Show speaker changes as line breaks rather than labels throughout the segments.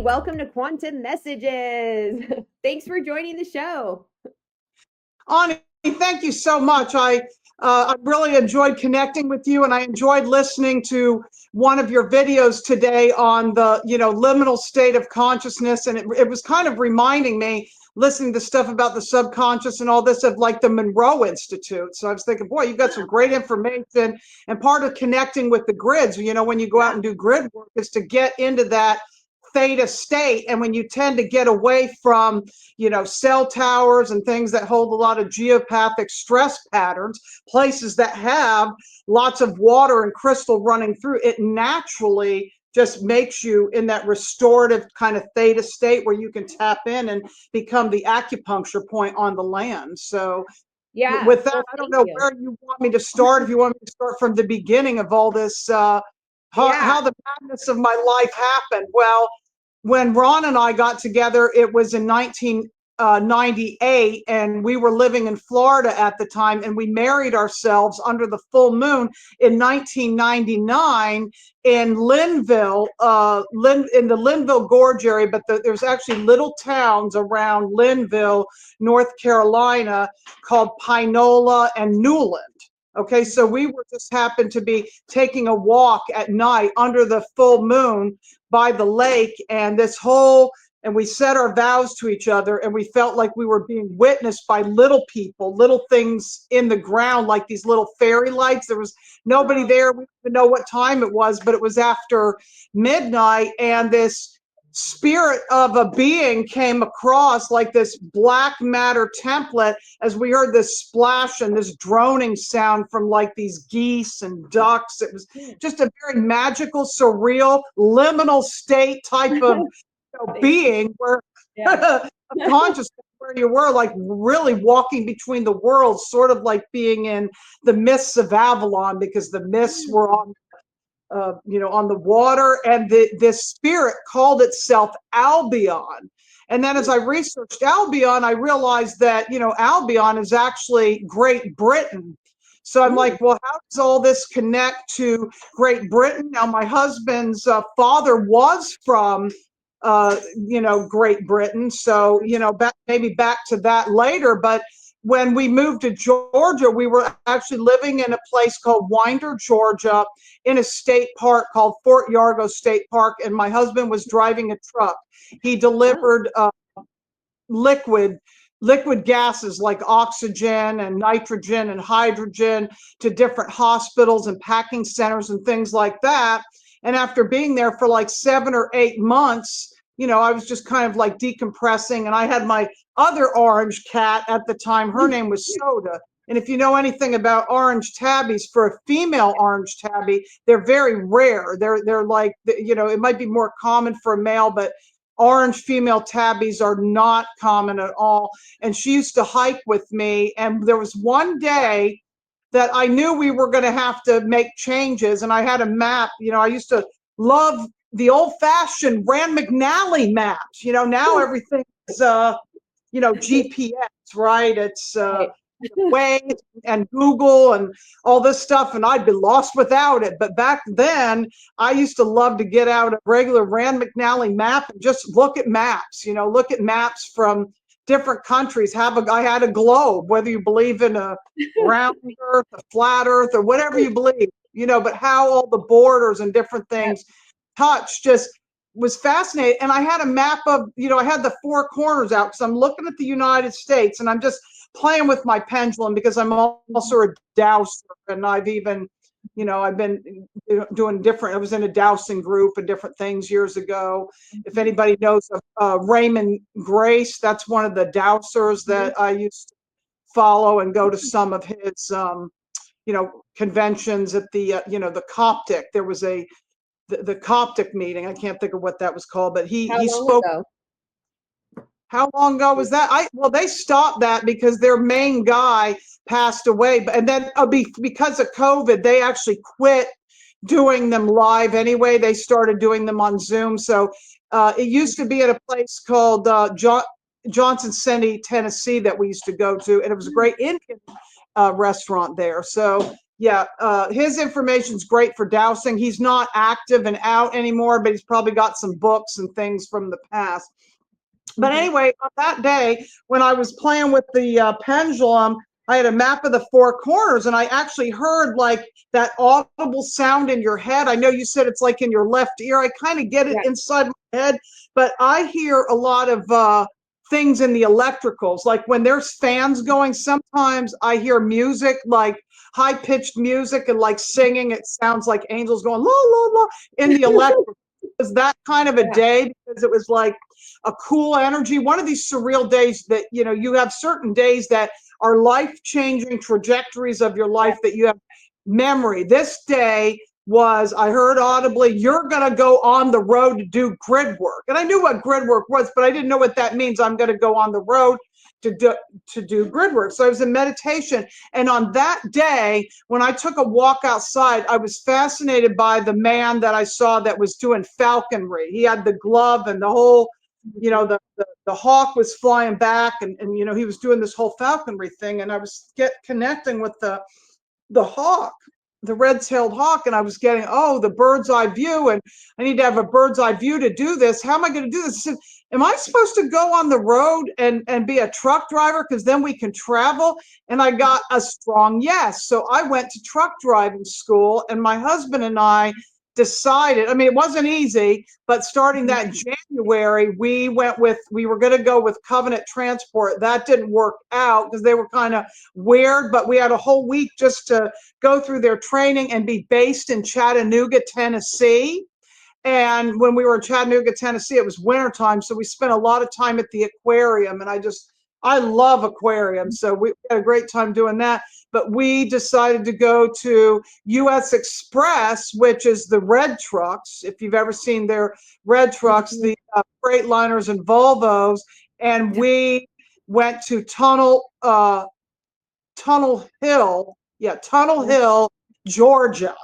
welcome to Quantum Messages. Thanks for joining the show.
Ani, thank you so much. I really enjoyed connecting with you, and I enjoyed listening to one of your videos today on the, liminal state of consciousness, and it was kind of reminding me, listening to stuff about the subconscious and all this, of like the Monroe Institute. So I was thinking, boy, you've got some great information, and part of connecting with the grids, when you go out and do grid work, is to get into that theta state. And when you tend to get away from, cell towers and things that hold a lot of geopathic stress patterns, places that have lots of water and crystal running through, it naturally just makes you in that restorative kind of theta state where you can tap in and become the acupuncture point on the land. So
yeah,
with that, I don't know where you want me to start. If you want me to start from the beginning of all this, how the madness of my life happened. Well, when Ron and I got together, it was in 1998, and we were living in Florida at the time, and we married ourselves under the full moon in 1999 in Linville, in the Linville Gorge area, but there's actually little towns around Linville, North Carolina, called Pinola and Newland. Okay, so we were just happened to be taking a walk at night under the full moon by the lake, and we said our vows to each other, and we felt like we were being witnessed by little people, little things in the ground, like these little fairy lights. There was nobody there. We didn't know what time it was, but it was after midnight, and this spirit of a being came across like this black matter template as we heard this splash and this droning sound from like these geese and ducks. It was just a very magical, surreal, liminal state type of being where consciousness, where you were like really walking between the worlds, sort of like being in the mists of Avalon, because the mists were on the water, and this spirit called itself Albion. And then as I researched Albion, I realized that, Albion is actually Great Britain. So I'm like, well, how does all this connect to Great Britain? Now, my husband's father was from, Great Britain. So, maybe back to that later. But when we moved to Georgia, we were actually living in a place called Winder, Georgia, in a state park called Fort Yargo State Park. And my husband was driving a truck. He delivered liquid gases like oxygen and nitrogen and hydrogen to different hospitals and packing centers and things like that. And after being there for like 7 or 8 months, I was just kind of like decompressing. And I had my other orange cat at the time. Her name was Soda. And if you know anything about orange tabbies, for a female orange tabby, they're very rare. They're like, it might be more common for a male, but orange female tabbies are not common at all. And she used to hike with me. And there was one day that I knew we were going to have to make changes. And I had a map. I used to love the old-fashioned Rand McNally maps. Now everything is, GPS, right? It's Waze and Google and all this stuff, and I'd be lost without it. But back then, I used to love to get out a regular Rand McNally map and just look at maps. Look at maps from different countries. I had a globe, whether you believe in a round earth, a flat earth, or whatever you believe, but how all the borders and different things touch just was fascinating. And I had a map of, I had the 4 corners out, because I'm looking at the United States, and I'm just playing with my pendulum, because I'm also a dowser, and I've even, I've been doing different, I was in a dowsing group and different things years ago. If anybody knows of Raymond Grace, that's one of the dowsers that I used to follow and go to some of his, conventions at the, the Coptic. There was the Coptic meeting. I can't think of what that was called, but he spoke. Ago? How long ago was that? Well, they stopped that because their main guy passed away. And then because of COVID, they actually quit doing them live anyway. They started doing them on Zoom. So it used to be at a place called Johnson City, Tennessee, that we used to go to. And it was a great Indian restaurant there. So Yeah, his information's great for dowsing. He's not active and out anymore, but he's probably got some books and things from the past. But anyway, on that day, when I was playing with the pendulum, I had a map of the four corners, and I actually heard like that audible sound in your head. I know you said it's like in your left ear. I kind of get it inside my head, but I hear a lot of things in the electricals. Like when there's fans going, sometimes I hear music, like high-pitched music and like singing. It sounds like angels going, la, la, la, in the electrical. It was that kind of a day because it was like a cool energy. One of these surreal days that, you know, you have certain days that are life-changing trajectories of your life that you have memory. This day was, I heard audibly, you're going to go on the road to do grid work. And I knew what grid work was, but I didn't know what that means. I'm going to go on the road to do grid work. So I was in meditation. And on that day, when I took a walk outside, I was fascinated by the man that I saw that was doing falconry. He had the glove and the whole, you know, the hawk was flying back, and you know, he was doing this whole falconry thing. And I was connecting with the hawk, the red-tailed hawk, and I was getting, oh, the bird's eye view, and I need to have a bird's eye view to do this. How am I going to do this? I said, am I supposed to go on the road and be a truck driver because then we can travel? And I got a strong yes. So I went to truck driving school, and my husband and I decided, I mean, it wasn't easy, but starting that January, we were going to go with Covenant Transport. That didn't work out because they were kind of weird, but we had a whole week just to go through their training and be based in Chattanooga, Tennessee. And when we were in Chattanooga, Tennessee, it was wintertime. So we spent a lot of time at the aquarium, and I love aquariums. So we had a great time doing that. But we decided to go to US Express, which is the red trucks. If you've ever seen their red trucks, the Freightliners and Volvos. And we went to Tunnel Hill, Georgia.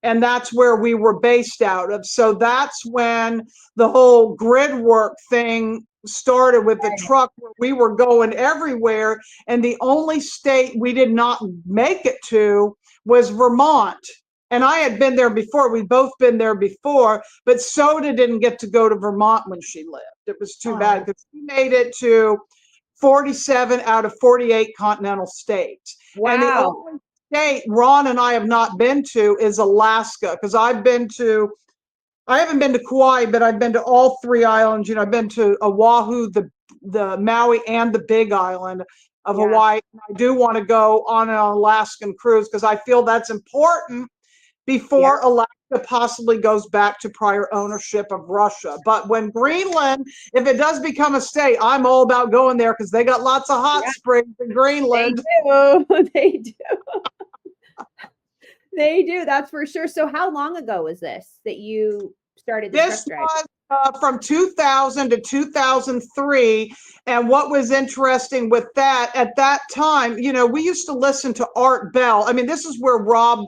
And that's where we were based out of. So that's when the whole grid work thing started with the truck, where we were going everywhere. And the only state we did not make it to was Vermont. And I had been there before. We'd both been there before, but Soda didn't get to go to Vermont when she lived. It was too bad because she made it to 47 out of 48 continental states.
Wow.
And the only state Ron and I have not been to is Alaska, because I haven't been to Kauai, but I've been to all three islands. You know, I've been to Oahu, the Maui, and the Big Island of Hawaii. I do want to go on an Alaskan cruise because I feel that's important before Alaska possibly goes back to prior ownership of Russia. But when Greenland, if it does become a state, I'm all about going there because they got lots of hot springs in Greenland.
They do. They do, that's for sure. So how long ago was this that you started this truck driving?
Was from 2000 to 2003. And what was interesting with that, at that time, you know, we used to listen to Art Bell. I mean, this is where Rob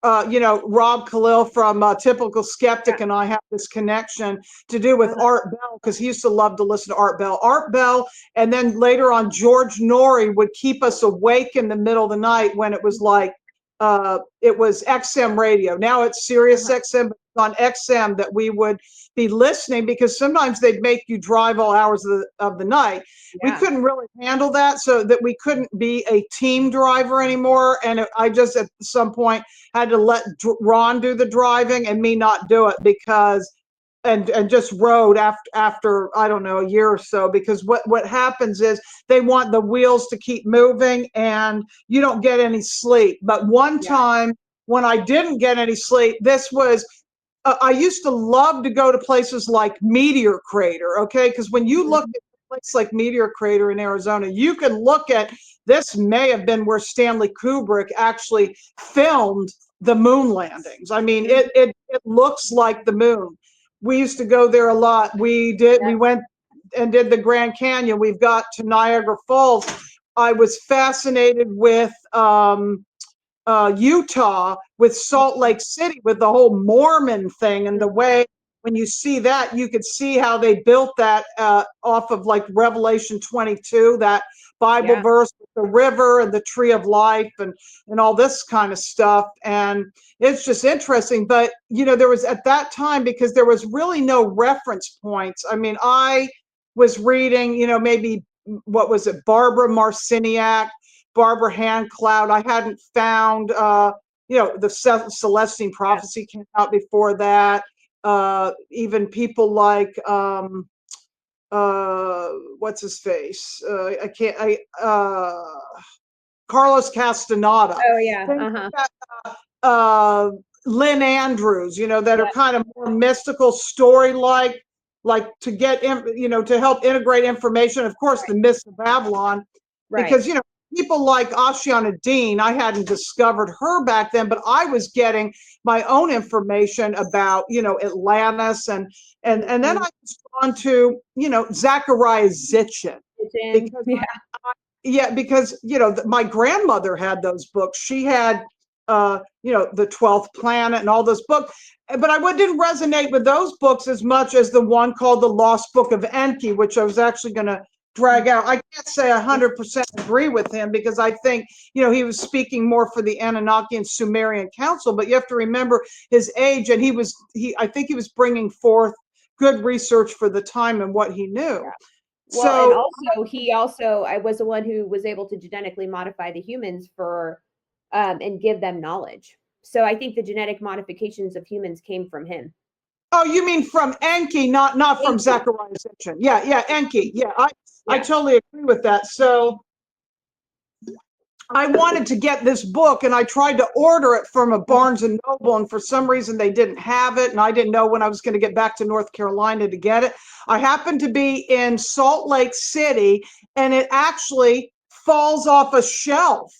Khalil from Typical Skeptic and I have this connection to do with Art Bell, because he used to love to listen to Art Bell. And then later on, George Norrie would keep us awake in the middle of the night when it was like, it was XM radio. Now it's Sirius XM, but on XM that we would be listening, because sometimes they'd make you drive all hours of the night. We couldn't really handle that, so that we couldn't be a team driver anymore. And I just at some point had to let Ron do the driving and me not do it, because and just rode after I don't know, a year or so, because what happens is they want the wheels to keep moving and you don't get any sleep. But one time when I didn't get any sleep, this was I used to love to go to places like Meteor Crater, okay? Because when you look at a place like Meteor Crater in Arizona, you can look at, this may have been where Stanley Kubrick actually filmed the moon landings. I mean, it looks like the moon. We used to go there a lot. We went and did the Grand Canyon. We've got to Niagara Falls. I was fascinated with Utah, with Salt Lake City, with the whole Mormon thing, and the way when you see that, you could see how they built that off of like Revelation 22, that Bible verse with the river and the tree of life and all this kind of stuff. And it's just interesting. But, there was at that time, because there was really no reference points. I mean, I was reading, maybe, what was it, Barbara Marciniak, Barbara Handcloud. I hadn't found, the Celestine Prophecy came out before that. Even people like, what's his face? Carlos Castaneda.
Oh yeah.
Lynn Andrews, that are kind of more mystical story like to get to help integrate information. Of course, the myths of Babylon, because people like Ashiana Dean, I hadn't discovered her back then, but I was getting my own information about Atlantis, and then I was drawn to Zachariah Sitchin, because my grandmother had those books. She had the 12th Planet and all those books, but I didn't resonate with those books as much as the one called The Lost Book of Enki, which I was actually going to drag out. I can't say 100% agree with him, because I think he was speaking more for the Anunnaki and Sumerian Council, but you have to remember his age, and I think he was bringing forth good research for the time and what he knew.
Well, and also I was the one who was able to genetically modify the humans and give them knowledge. So I think the genetic modifications of humans came from him.
Oh, you mean from Enki, not from Enki. Zachariah Sitchin. Yeah, Enki. Yeah, I totally agree with that. So I wanted to get this book, and I tried to order it from a Barnes and Noble, and for some reason they didn't have it, and I didn't know when I was going to get back to North Carolina to get it. I happened to be in Salt Lake City, and it actually falls off a shelf.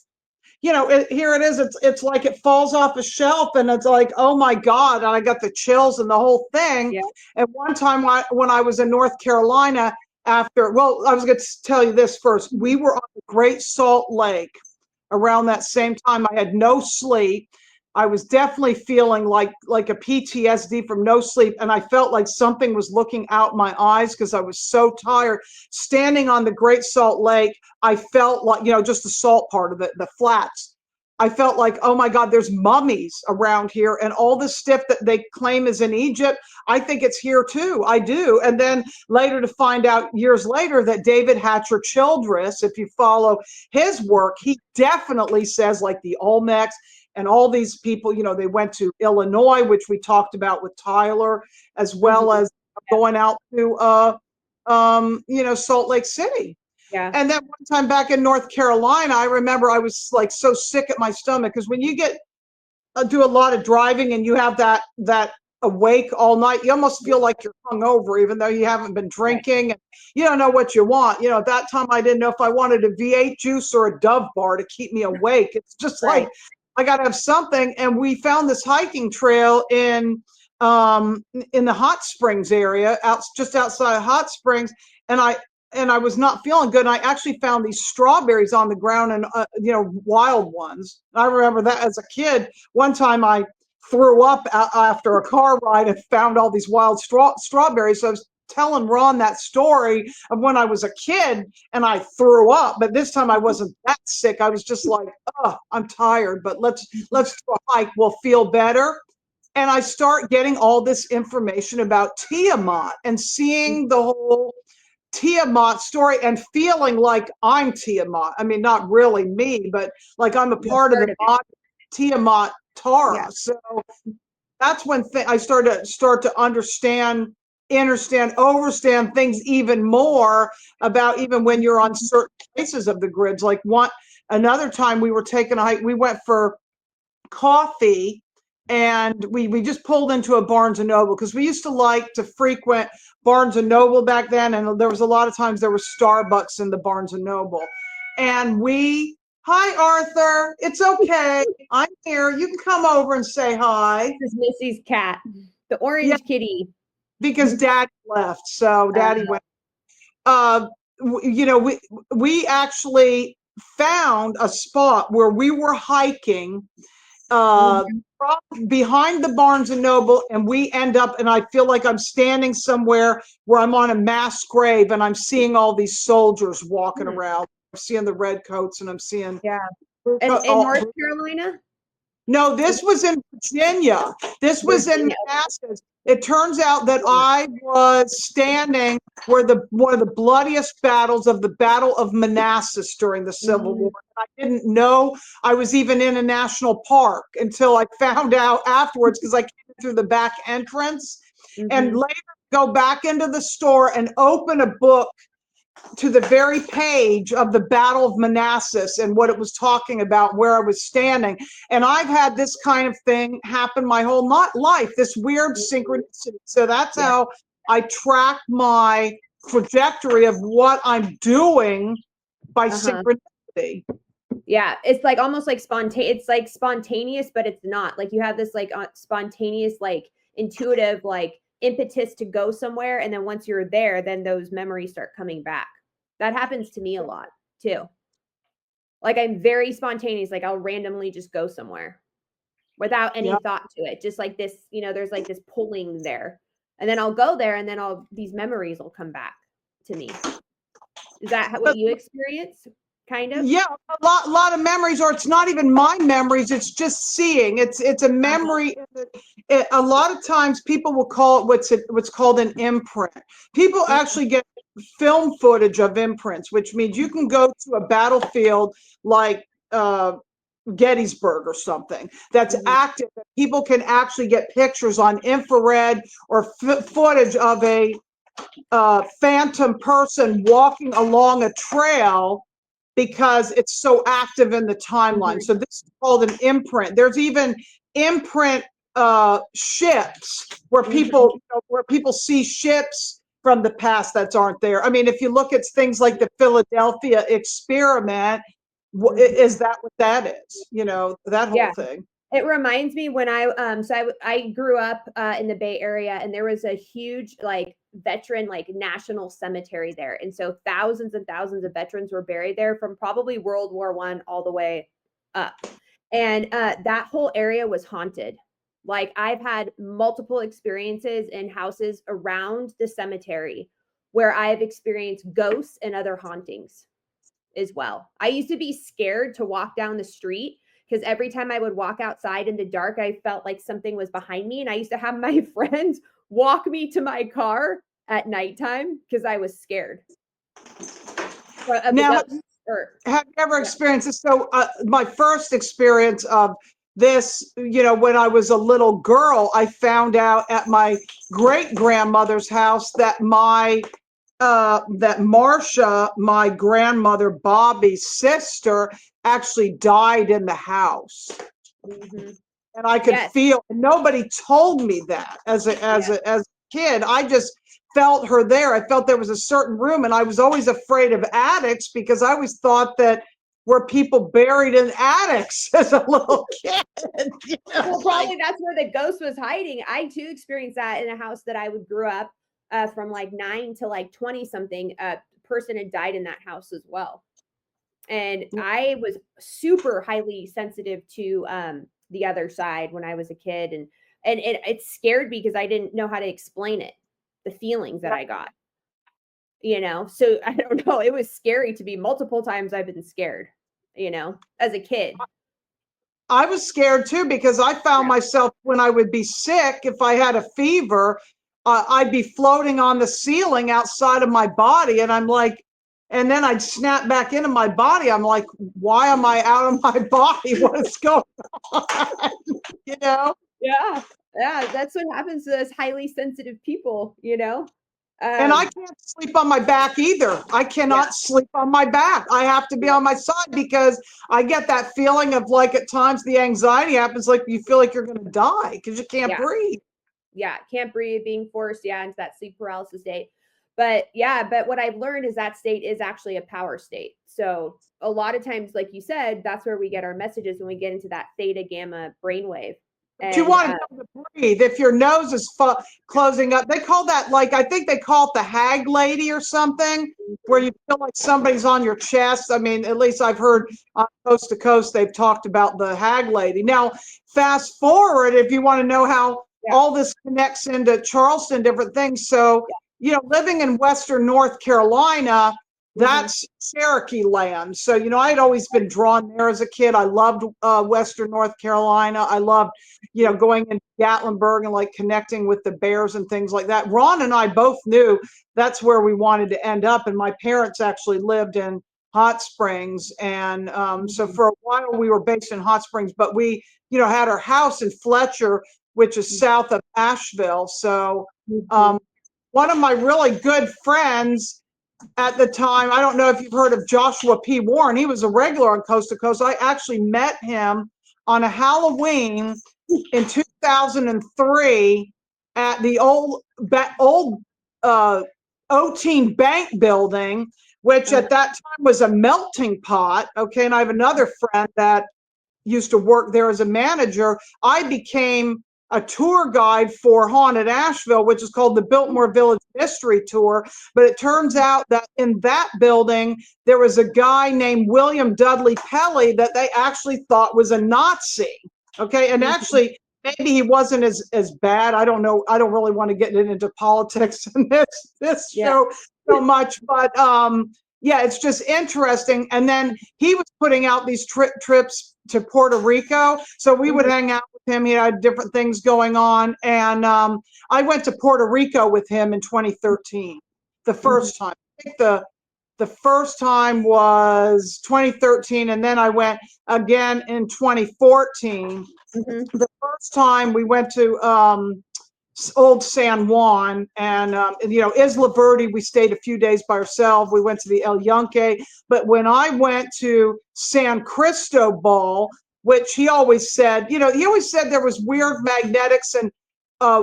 Here it is. It's like it falls off a shelf, and it's like, oh my God. And I got the chills and the whole thing. Yeah. And one time when I was in North Carolina I was going to tell you this first. We were on the Great Salt Lake around that same time. I had no sleep. I was definitely feeling like a PTSD from no sleep. And I felt like something was looking out my eyes because I was so tired. Standing on the Great Salt Lake, I felt like, just the salt part of it, the flats. I felt like, oh my God, there's mummies around here, and all the stuff that they claim is in Egypt, I think it's here too. I do. And then later to find out years later that David Hatcher Childress, if you follow his work, he definitely says like the Olmecs and all these people, they went to Illinois, which we talked about with Tyler, as well as going out to, Salt Lake City. Yeah. And then one time back in North Carolina, I remember I was like so sick at my stomach, because when you do a lot of driving and you have that awake all night, you almost feel like you're hungover, even though you haven't been drinking, and you don't know what you want. At that time, I didn't know if I wanted a V8 juice or a Dove bar to keep me awake. It's just like, I got to have something. And we found this hiking trail in the Hot Springs area, just outside of Hot Springs, and I was not feeling good. And I actually found these strawberries on the ground, and wild ones. I remember that as a kid. One time I threw up after a car ride and found all these wild strawberries. So I was telling Ron that story of when I was a kid and I threw up, but this time I wasn't that sick. I was just like, oh, I'm tired, but let's do a hike. We'll feel better. And I start getting all this information about Tiamat and seeing the whole Tiamat story and feeling like I'm Tiamat. I mean, not really me, but like I'm a part of the body, Tiamat Tara. Yeah. So that's when I start to understand things even more about even when you're on certain places of the grids. Like another time we were taking a hike, we went for coffee, and we just pulled into a Barnes and Noble, because we used to like to frequent Barnes and Noble back then, and there was a lot of times there was Starbucks in the Barnes and Noble, and hi ArThor, it's okay, I'm here, you can come over and say hi.
This is Missy's cat, the orange kitty,
because Daddy left, so Daddy went. We actually found a spot where we were hiking, behind the Barnes and Noble, and we end up, and I feel like I'm standing somewhere where I'm on a mass grave, and I'm seeing all these soldiers walking around. I'm seeing the red coats, and I'm seeing
And in North Carolina.
No, this was in Virginia. This was in Manassas. It turns out that I was standing where one of the bloodiest battles of the Battle of Manassas during the Civil War. I didn't know I was even in a national park until I found out afterwards, because I came through the back entrance and later go back into the store and open a book to the very page of the Battle of Manassas and what it was talking about, where I was standing. And I've had this kind of thing happen my whole life, this weird synchronicity. So that's how I track my trajectory of what I'm doing by synchronicity.
Yeah, it's like almost like spontaneous. It's like spontaneous, but it's not. Like you have this like spontaneous, like intuitive, like impetus to go somewhere, and then once you're there, then those memories start coming back. That happens to me a lot too. Like I'm very spontaneous. Like I'll randomly just go somewhere without any thought to it. Just like this, there's like this pulling there, and then I'll go there, and then these memories will come back to me. Is that what you experience? Kind of?
Yeah, a lot of memories, or it's not even my memories, it's just seeing. It's a memory. A lot of times people will call it what's called an imprint. People actually get film footage of imprints, which means you can go to a battlefield like Gettysburg or something that's active. People can actually get pictures on infrared or footage of a phantom person walking along a trail, because it's so active in the timeline. So this is called an imprint. There's even imprint ships where people see ships from the past that aren't there. I mean, if you look at things like the Philadelphia experiment, is that what that is? That whole thing.
It reminds me when I grew up in the Bay Area, and there was a huge like veteran like national cemetery there, and so thousands and thousands of veterans were buried there from probably World War I all the way up, and that whole area was haunted. Like I've had multiple experiences in houses around the cemetery where I've experienced ghosts and other hauntings as well. I used to be scared to walk down the street, because every time I would walk outside in the dark, I felt like something was behind me. And I used to have my friends walk me to my car at nighttime because I was scared.
Now, have you ever experienced this? So my first experience of this, when I was a little girl, I found out at my great-grandmother's house that that Marcia, my grandmother Bobby's sister, actually died in the house. And I could feel, and nobody told me that as a kid. I just felt her there. I felt there was a certain room, and I was always afraid of attics because I always thought that were people buried in attics as a little kid.
Well, probably that's where the ghost was hiding. I too experienced that in a house that I grew up from like 9 to like 20 something. A person had died in that house as well. And I was super highly sensitive to the other side when I was a kid. And it scared me because I didn't know how to explain it, the feelings that I got, so I don't know. It was scary to me. Multiple times I've been scared, as a kid.
I was scared too, because I found myself, when I would be sick, if I had a fever, I'd be floating on the ceiling outside of my body. And I'm like, and then I'd snap back into my body. I'm like, why am I out of my body? What is going on?
Yeah. That's what happens to those highly sensitive people,
and I can't sleep on my back either. I cannot sleep on my back. I have to be on my side, because I get that feeling of, like, at times the anxiety happens, like you feel like you're going to die because you can't breathe.
Yeah, can't breathe, being forced, into that sleep paralysis state. But what I've learned is that state is actually a power state. So a lot of times, like you said, that's where we get our messages when we get into that theta gamma brainwave.
You
And
want to breathe. If your nose is closing up, they call that, like, I think they call it the hag lady or something, where you feel like somebody's on your chest. I mean, at least I've heard on Coast to Coast, they've talked about the hag lady. Now, fast forward, if you want to know how all this connects into Charleston, different things. So, you know, living in Western North Carolina, that's Cherokee land. So, you know, I'd always been drawn there as a kid. I loved Western North Carolina. I loved, you know, going into Gatlinburg and like connecting with the bears and things like that. Ron and I both knew that's where we wanted to end up. And my parents actually lived in Hot Springs. And so for a while we were based in Hot Springs, but we, you know, had our house in Fletcher, which is south of Asheville. So one of my really good friends at the time, I don't know if you've heard of Joshua P. Warren. He was a regular on Coast to Coast. I actually met him on a Halloween in 2003 at the old O-Teen Bank building, which at that time was a melting pot. Okay, and I have another friend that used to work there as a manager. I became a tour guide for Haunted Asheville, which is called the Biltmore Village Mystery Tour. But it turns out that in that building, there was a guy named William Dudley Pelley that they actually thought was a Nazi. Okay. And actually, maybe he wasn't as bad. I don't know. I don't really want to get into politics in this show so much, but yeah, it's just interesting. And then he was putting out these trips to Puerto Rico. So we would hang out with him. He had different things going on. And I went to Puerto Rico with him in 2013, the first time. I think the first time was 2013, and then I went again in 2014. The first time we went to old San Juan, and you know, Isla Verde, we stayed a few days by ourselves. We went to the El Yunque, but when I went to San Cristobal, which he always said, you know, he always said there was weird magnetics and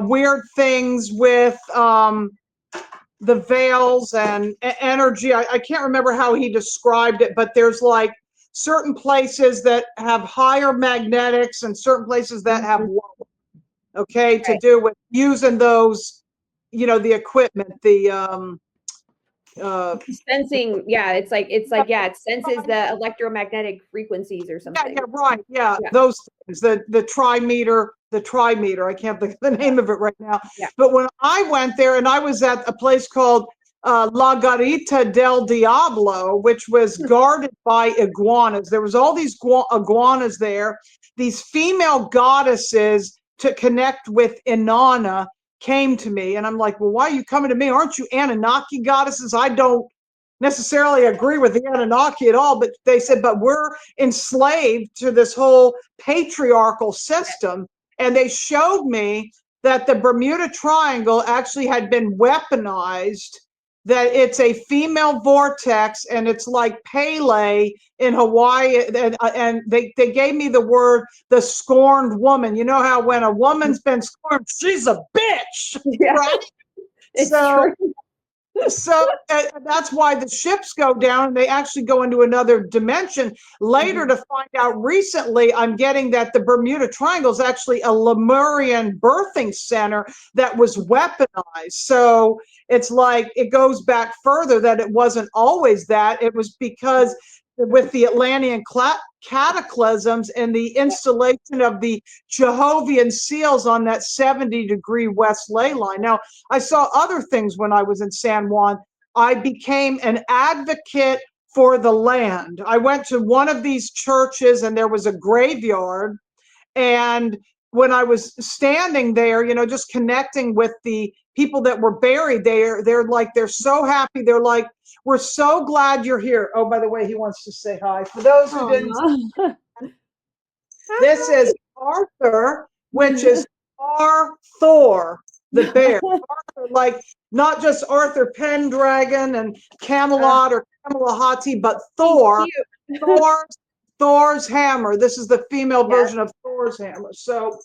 weird things with the veils and energy. I can't remember how he described it, but there's like certain places that have higher magnetics and certain places that have lower. Okay, to do with using those, you know, the equipment, the
sensing. It's like it senses the electromagnetic frequencies or something.
Those things, the trimeter, I can't think of the name of it right now. But when I went there, and I was at a place called La Garita del Diablo, which was guarded by iguanas. There was all these iguanas there, these female goddesses to connect with Inanna came to me, and I'm like, well, why are you coming to me? Aren't you Anunnaki goddesses? I don't necessarily agree with the Anunnaki at all, but they said, but we're enslaved to this whole patriarchal system. And they showed me that the Bermuda Triangle actually had been weaponized, that it's a female vortex, and it's like Pele in Hawaii. And they gave me the word, the scorned woman. You know how when a woman's been scorned, she's a bitch, right?
It's
so
true.
So that's why the ships go down, and they actually go into another dimension later to find out. Recently, I'm getting that the Bermuda Triangle is actually a Lemurian birthing center that was weaponized. So it's like it goes back further, that it wasn't always that. It was because with the Atlantean cataclysms and the installation of the Jehovian seals on that 70-degree west ley line. Now, I saw other things when I was in San Juan. I became an advocate for the land. I went to one of these churches, and there was a graveyard. And when I was standing there, you know, just connecting with the people that were buried there, they're so happy. They're like, we're so glad you're here. Oh, by the way, he wants to say hi. For those who didn't, this is ArThor, which is ArThor, the bear. ArThor, like not just Arthur Pendragon and Camelot or Camelahati, but Thor. Thor's hammer. This is the female version of Thor's hammer. So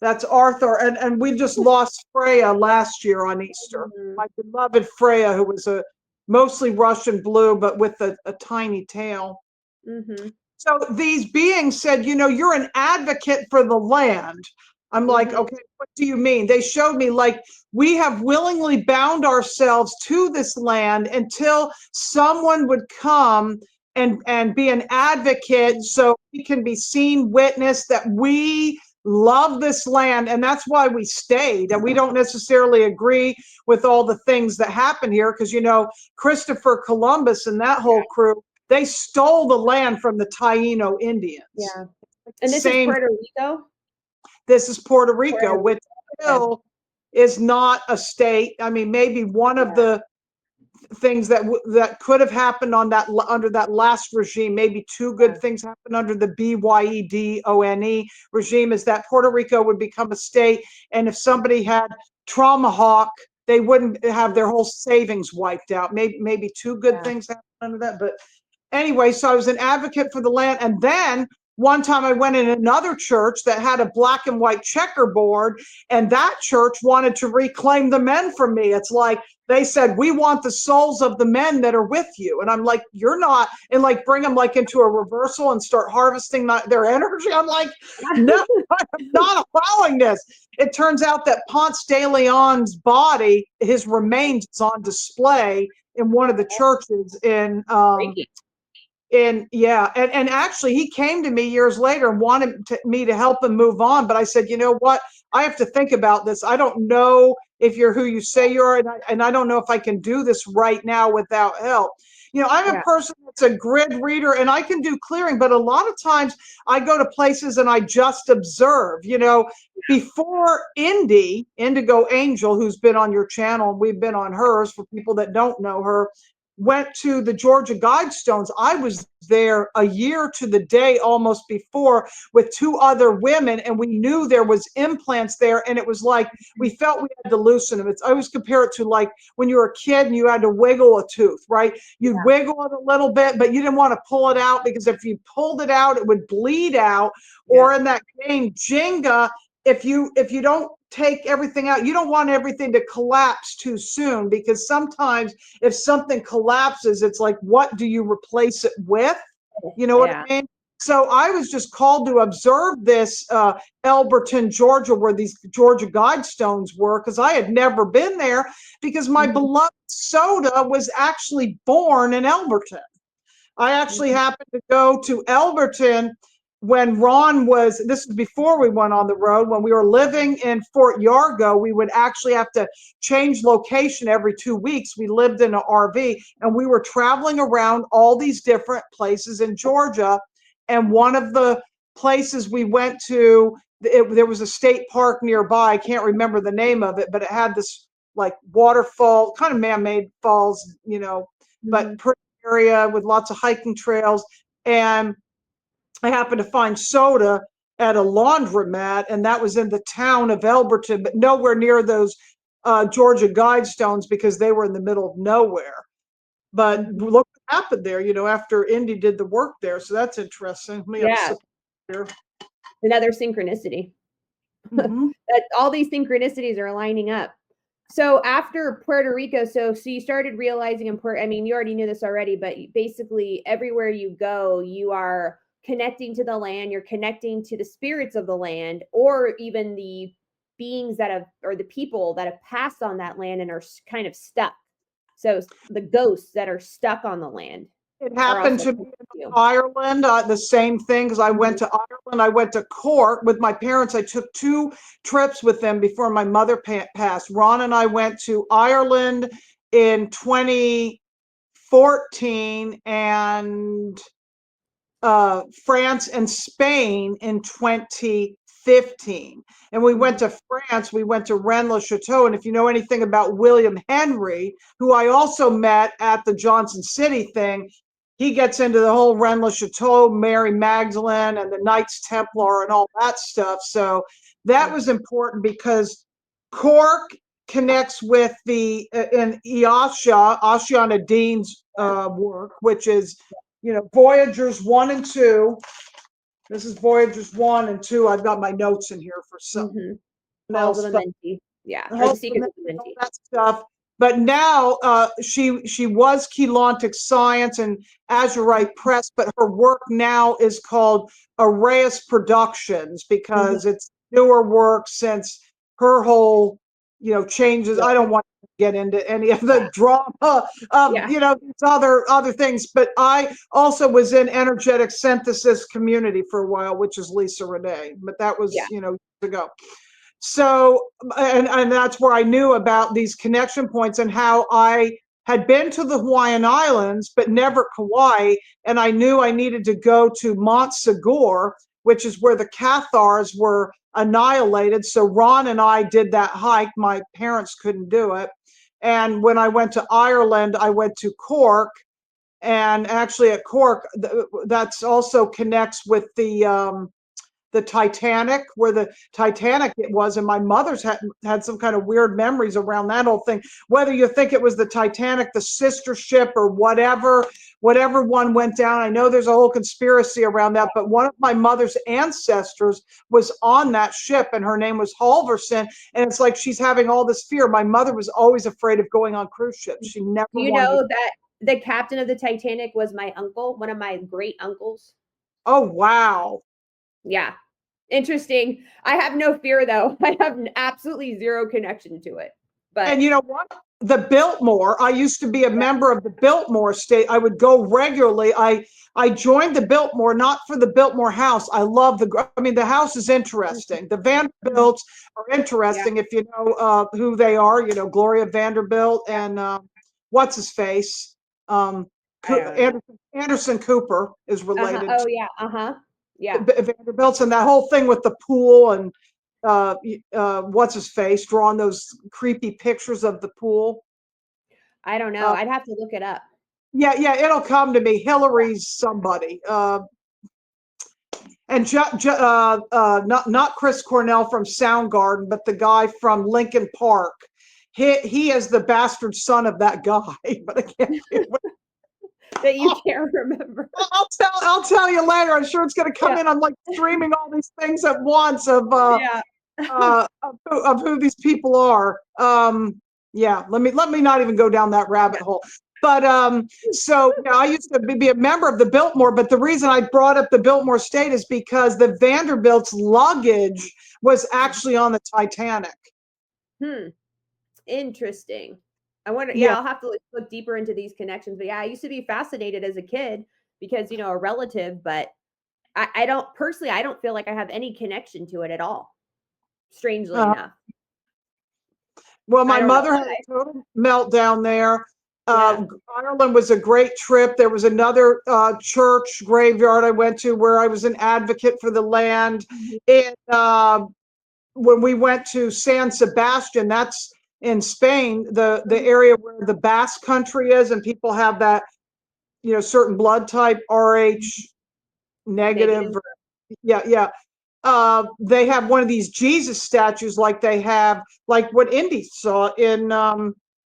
that's ArThor. And we just lost Freya last year on Easter. My beloved Freya, who was a mostly Russian blue, but with a tiny tail. So these beings said, you're an advocate for the land. I'm like, okay, what do you mean? They showed me, like, we have willingly bound ourselves to this land until someone would come and be an advocate, so we can be seen, witness that we love this land. And that's why we stayed. And we don't necessarily agree with all the things that happen here, because, Christopher Columbus and that whole crew, they stole the land from the Taino Indians.
Yeah. And this is Puerto Rico?
This is Puerto Rico, which still is not a state. I mean, maybe one of the things that could have happened under that last regime, maybe two good things happened under the BYEDONE regime, is that Puerto Rico would become a state, and if somebody had Tomahawk, they wouldn't have their whole savings wiped out. Maybe two good things happened under that. But anyway, so I was an advocate for the land. And then one time I went in another church that had a black and white checkerboard, and that church wanted to reclaim the men from me. It's like, they said, we want the souls of the men that are with you. And I'm like, you're not, and like bring them like into a reversal and start harvesting their energy. I'm like, no, I'm not allowing this. It turns out that Ponce de Leon's body, his remains, is on display in one of the churches in and actually he came to me years later and wanted me to help him move on, but I said, you know what, I have to think about this. I don't know if you're who you say you are, and I don't know if I can do this right now without help. I'm a person that's a grid reader, and I can do clearing, but a lot of times I go to places and I just observe. Before Indigo Angel, who's been on your channel, and we've been on hers, for people that don't know her, went to the Georgia Guidestones. I was there a year to the day almost before with two other women, and we knew there was implants there, and it was like we felt we had to loosen them. I always compare it to like when you were a kid and you had to wiggle a tooth, right? You'd wiggle it a little bit, but you didn't want to pull it out, because if you pulled it out, it would bleed out. Or in that game Jenga, if you don't take everything out, you don't want everything to collapse too soon, because sometimes if something collapses, it's like, what do you replace it with? You know what I mean? So I was just called to observe this Elberton, Georgia, where these Georgia Guidestones were, because I had never been there, because my beloved Soda was actually born in Elberton. I actually happened to go to Elberton when Ron this was before we went on the road. When we were living in Fort Yargo, we would actually have to change location every 2 weeks. We lived in an RV, and we were traveling around all these different places in Georgia. And one of the places we went to, there was a state park nearby. I can't remember the name of it, but it had this like waterfall, kind of man-made falls, but pretty area with lots of hiking trails. And I happened to find Soda at a laundromat, and that was in the town of Elberton, but nowhere near those Georgia Guidestones, because they were in the middle of nowhere. But look what happened there, after Indy did the work there. So that's interesting.
Another synchronicity. That all these synchronicities are lining up. So after Puerto Rico, so you started realizing you already knew this already, but basically everywhere you go, you are connecting to the land, you're connecting to the spirits of the land, or even the beings or the people that have passed on that land and are kind of stuck. So the ghosts that are stuck on the land.
It happened to me in Ireland, the same thing, because I went to Ireland. I went to Cork with my parents. I took 2 trips with them before my mother passed. Ron and I went to Ireland in 2014 and France and Spain in 2015. And we went to France, we went to Rennes-le-Château. And if you know anything about William Henry, who I also met at the Johnson City thing, he gets into the whole Rennes-le-Château, Mary Magdalene, and the Knights Templar and all that stuff. So that was important, because Cork connects with in Oceana Dean's work, which is, Voyagers 1 and 2. This is Voyagers 1 and 2. I've got my notes in here for some.
Yeah. Or the Secrets of the Menti.
That stuff. but now she was Keylontic Science and Azurite Press, but her work now is called Arrayus Productions because it's newer work since her whole, changes. I don't want to get into any of the drama of, these other things, but I also was in energetic synthesis community for a while, which is Lisa Renee, but that was, years ago. So, and that's where I knew about these connection points and how I had been to the Hawaiian Islands, but never Kauai. And I knew I needed to go to Mont Segur, which is where the Cathars were annihilated. So Ron and I did that hike. My parents couldn't do it. And when I went to Ireland, I went to Cork. And actually at Cork, that's also connects with the Titanic, where the Titanic it was, and my mother's had some kind of weird memories around that whole thing. Whether you think it was the Titanic, the sister ship, or whatever one went down, I know there's a whole conspiracy around that, but one of my mother's ancestors was on that ship, and her name was Halverson, and it's like she's having all this fear. My mother was always afraid of going on cruise ships. She never
Do you know that the captain of the Titanic was my uncle, one of my great uncles?
Oh, wow.
Yeah. Interesting. I have no fear though. I have absolutely zero connection to it. But
and you know what? The Biltmore, I used to be a member of the Biltmore Estate. I would go regularly. I joined the Biltmore, not for the Biltmore house. I love the house is interesting. The Vanderbilts are interesting if you know who they are, Gloria Vanderbilt and what's his face? Anderson Cooper is related.
Oh yeah. Yeah.
Vanderbilts and that whole thing with the pool and what's his face drawing those creepy pictures of the pool.
I don't know. I'd have to look it up.
Yeah, it'll come to me. Hillary's somebody. And not Chris Cornell from Soundgarden, but the guy from Lincoln Park. He is the bastard son of that guy, but I can't
that you can't remember.
I'll tell you later. I'm sure it's going to come in. I'm like streaming all these things at once of who these people are. Let me not even go down that rabbit hole. But so I used to be a member of the Biltmore, but the reason I brought up the Biltmore Estate is because the Vanderbilt's luggage was actually on the Titanic.
Interesting. I wonder, I'll have to look deeper into these connections. But I used to be fascinated as a kid because, a relative, but I don't feel like I have any connection to it at all. Strangely enough.
Well, my mother had a total meltdown there. Ireland was a great trip. There was another church graveyard I went to where I was an advocate for the land. And when we went to San Sebastian, that's in Spain, the area where the Basque country is, and people have that, certain blood type, Rh negative. They have one of these Jesus statues, like they have, like what Indy saw in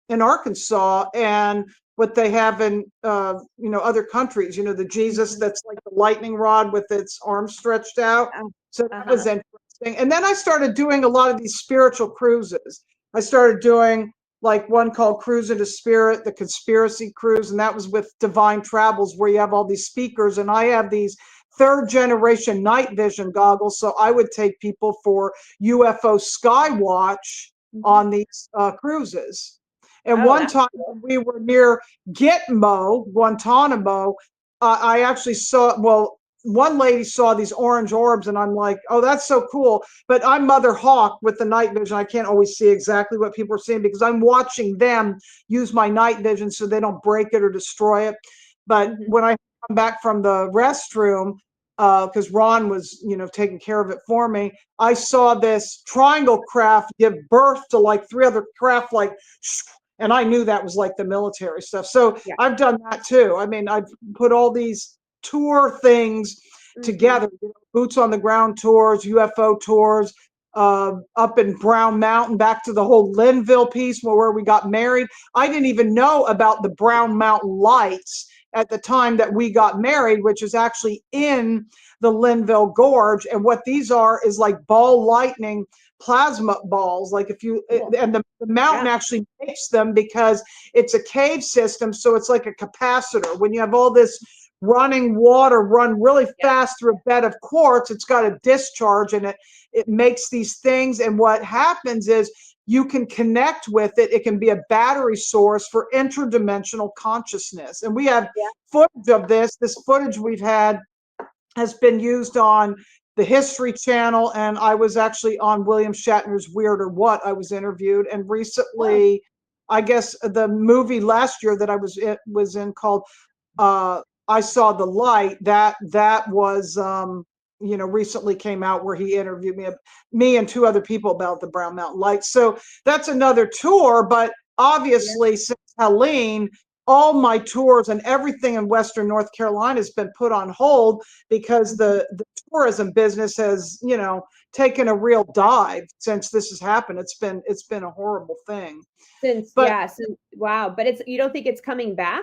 Arkansas, and what they have in other countries. The Jesus that's like the lightning rod with its arms stretched out. So that was interesting. And then I started doing a lot of these spiritual cruises. I started doing like one called Cruise into Spirit, the Conspiracy Cruise, and that was with Divine Travels, where you have all these speakers, and I have these third generation night vision goggles. So I would take people for UFO sky watch on these cruises. And one time when we were near Gitmo, Guantanamo, I actually saw, one lady saw these orange orbs, and I'm like, oh, that's so cool. But I'm Mother Hawk with the night vision. I can't always see exactly what people are seeing because I'm watching them use my night vision so they don't break it or destroy it. But when I come back from the restroom, because Ron was, taking care of it for me, I saw this triangle craft give birth to like 3 other craft, and I knew that was like the military stuff. So I've done that too. I mean, I've put all these tour things together, boots on the ground tours, UFO tours, up in Brown Mountain, back to the whole Linville piece where we got married. I didn't even know about the Brown Mountain lights at the time that we got married, which is actually in the Linville Gorge. And what these are is like ball lightning plasma balls. Like if you, and the mountain actually makes them because it's a cave system. So it's like a capacitor. When you have all this running water run really fast through a bed of quartz, it's got a discharge and it makes these things. And what happens is you can connect with it. It can be a battery source for interdimensional consciousness. And we have footage of this. This footage we've had has been used on the History Channel, and I was actually on William Shatner's Weird or What. I was interviewed, and recently, I guess the movie last year that I was in called I Saw the Light. That was recently came out, where he interviewed me and two other people about the Brown Mountain Lights. So that's another tour, but obviously since Helene, all my tours and everything in Western North Carolina has been put on hold because the tourism business has, taken a real dive since this has happened. It's been a horrible thing.
Wow. But you don't think it's coming back?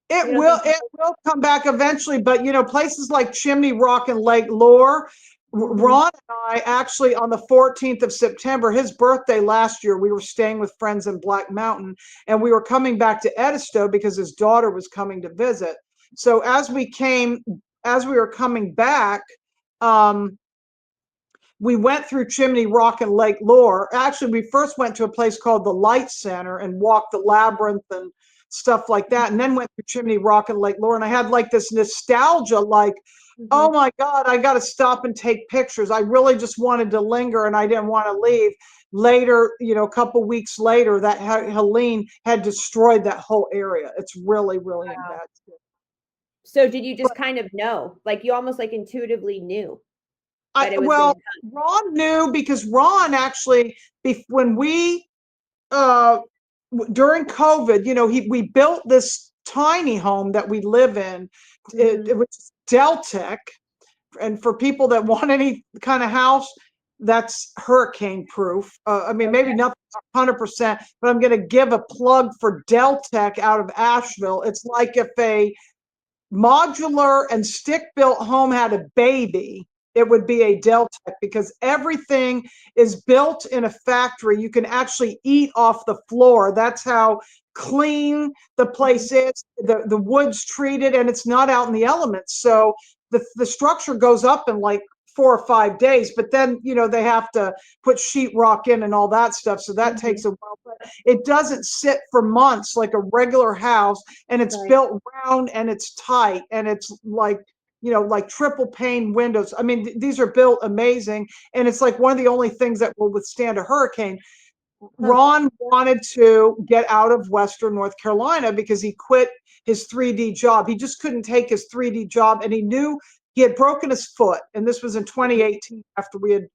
It will come back eventually, but places like Chimney Rock and Lake Lure, Ron and I actually on the 14th of September, his birthday last year, we were staying with friends in Black Mountain, and we were coming back to Edisto because his daughter was coming to visit. So as we were coming back, we went through Chimney Rock and Lake Lure. Actually, we first went to a place called the Light Center and walked the labyrinth and stuff like that, and then went through Chimney Rock and Lake Lure. And I had like this nostalgia, like, oh my God, I got to stop and take pictures. I really just wanted to linger and I didn't want to leave. Later, a couple weeks later, that Helene had destroyed that whole area. It's really, really in bad state.
So did you just kind of know, like you almost like intuitively knew?
Ron knew because Ron actually, when we, during COVID, we built this tiny home that we live in. It was Deltec. And for people that want any kind of house, that's hurricane proof. Maybe not 100%, but I'm going to give a plug for Deltec out of Asheville. It's like if a modular and stick-built home had a baby, it would be a Deltec, because everything is built in a factory. You can actually eat off the floor. That's how clean the place is. The wood's treated and it's not out in the elements. So the structure goes up in like 4 or 5 days, but then, they have to put sheetrock in and all that stuff. So that takes a while, but it doesn't sit for months like a regular house, and it's built round and it's tight and it's like, like triple pane windows. These are built amazing. And it's like one of the only things that will withstand a hurricane. Ron wanted to get out of Western North Carolina because he quit his 3D job. He just couldn't take his 3D job, and he knew he had broken his foot. And this was in 2018 after we had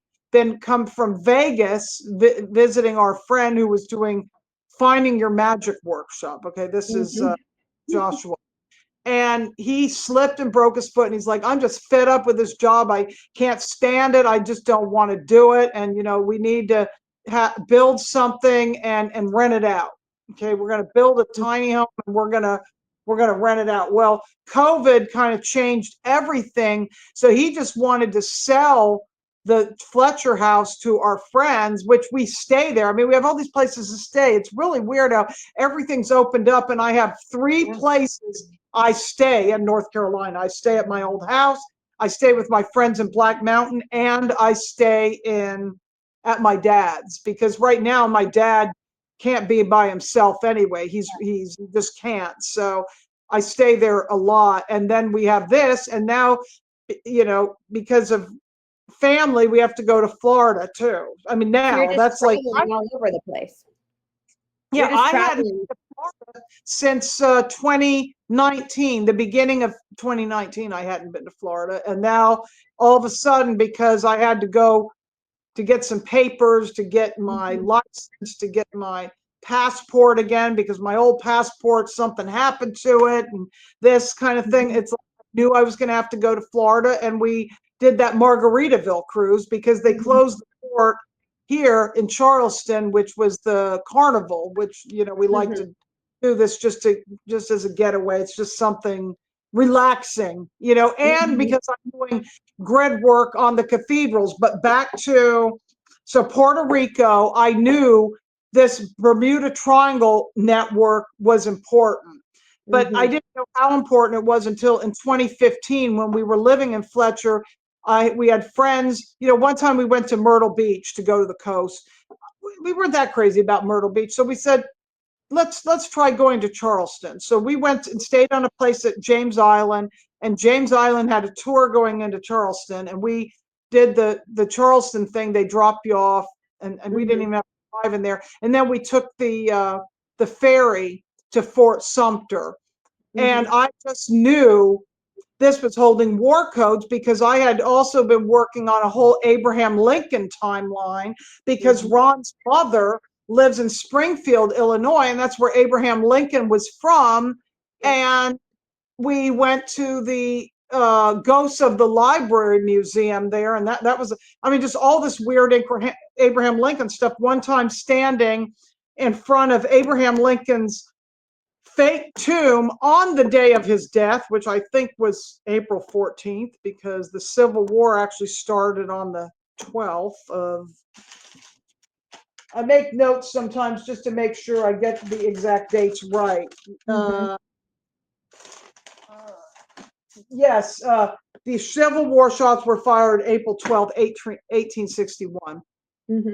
come from Vegas visiting our friend who was doing Finding Your Magic workshop. Okay, this is Joshua. And he slipped and broke his foot, and he's like, I'm just fed up with this job. I can't stand it. I just don't want to do it. And, we need to build something and rent it out. Okay, we're going to build a tiny home and we're going to rent it out. Well, COVID kind of changed everything. So he just wanted to sell the Fletcher house to our friends, which we stay there. We have all these places to stay. It's really weird how everything's opened up, and I have 3 places I stay in North Carolina. I stay at my old house, I stay with my friends in Black Mountain, and I stay at my dad's, because right now my dad can't be by himself anyway. He just can't. So I stay there a lot. And then we have this, and now, because of family, we have to go to Florida too. Now that's like
all over the place.
Yeah, I hadn't been to Florida since 2019, the beginning of 2019. I hadn't been to Florida, and now all of a sudden, because I had to go to get some papers, to get my license, to get my passport again, because my old passport, something happened to it, and this kind of thing. It's like I knew I was going to have to go to Florida, and we did that Margaritaville cruise because they closed the port here in Charleston, which was the Carnival, which we like to do this just as a getaway. It's just something relaxing, you know, and because I'm doing grid work on the cathedrals. But back to, so Puerto Rico, I knew this Bermuda Triangle network was important, but I didn't know how important it was until in 2015 when we were living in Fletcher. We had friends, you know, one time we went to Myrtle Beach to go to the coast. We weren't that crazy about Myrtle Beach, so we said, let's try going to Charleston. So we went and stayed on a place at James Island, and James Island had a tour going into Charleston, and we did the Charleston thing. They drop you off, and we didn't even have to drive in there. And then we took the ferry to Fort Sumter, and I just knew this was holding war codes because I had also been working on a whole Abraham Lincoln timeline because Ron's mother lives in Springfield, Illinois, and that's where Abraham Lincoln was from. And we went to the Ghosts of the Library Museum there, and that was, I mean, just all this weird Abraham Lincoln stuff. One time standing in front of Abraham Lincoln's fake tomb on the day of his death, which I think was April 14th, because the Civil War actually started on the 12th of, I make notes sometimes just to make sure I get the exact dates right. Yes, the Civil War shots were fired April 12th, 1861.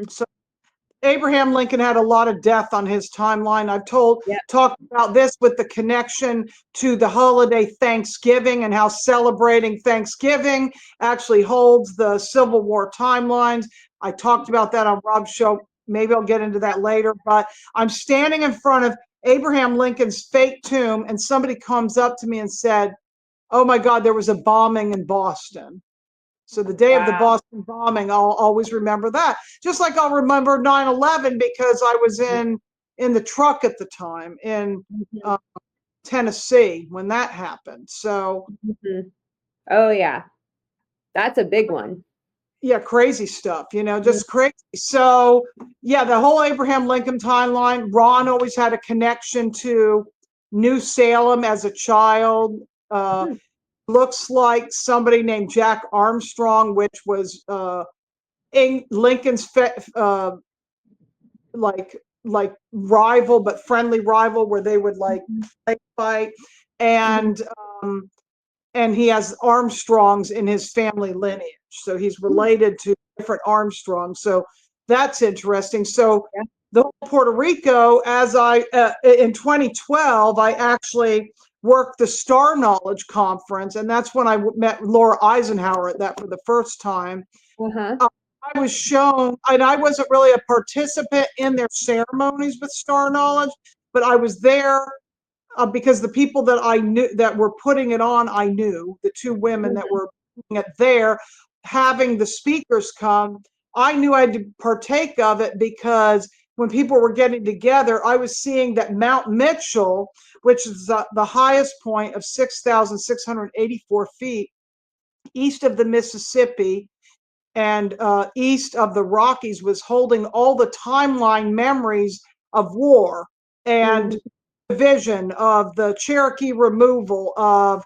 So Abraham Lincoln had a lot of death on his timeline. I've talked about this with the connection to the holiday Thanksgiving and how celebrating Thanksgiving actually holds the Civil War timelines. I talked about that on Rob's show. Maybe I'll get into that later, but I'm standing in front of Abraham Lincoln's fake tomb, and somebody comes up to me and said, "Oh my God, there was a bombing in Boston." So the day of the Boston bombing, I'll always remember that. Just like I'll remember 9/11 because I was in the truck at the time in Tennessee when that happened. So,
oh yeah, that's a big one.
Yeah, crazy stuff, you know, just crazy. So, yeah, the whole Abraham Lincoln timeline. Ron always had a connection to New Salem as a child. Looks like somebody named Jack Armstrong, which was Lincoln's like rival, but friendly rival, where they would like fight, and he has Armstrongs in his family lineage, so he's related to different Armstrongs. So that's interesting. So the Puerto Rico, as I in 2012, I actually worked the Star Knowledge Conference, and that's when I met Laura Eisenhower at that for the first time. I was shown, and I wasn't really a participant in their ceremonies with Star Knowledge, but I was there because the people that I knew that were putting it on, I knew the two women that were putting it there, having the speakers come. I knew I had to partake of it because when people were getting together, I was seeing that Mount Mitchell, which is the highest point of 6,684 feet east of the Mississippi and east of the Rockies, was holding all the timeline memories of war and division, of the Cherokee removal, of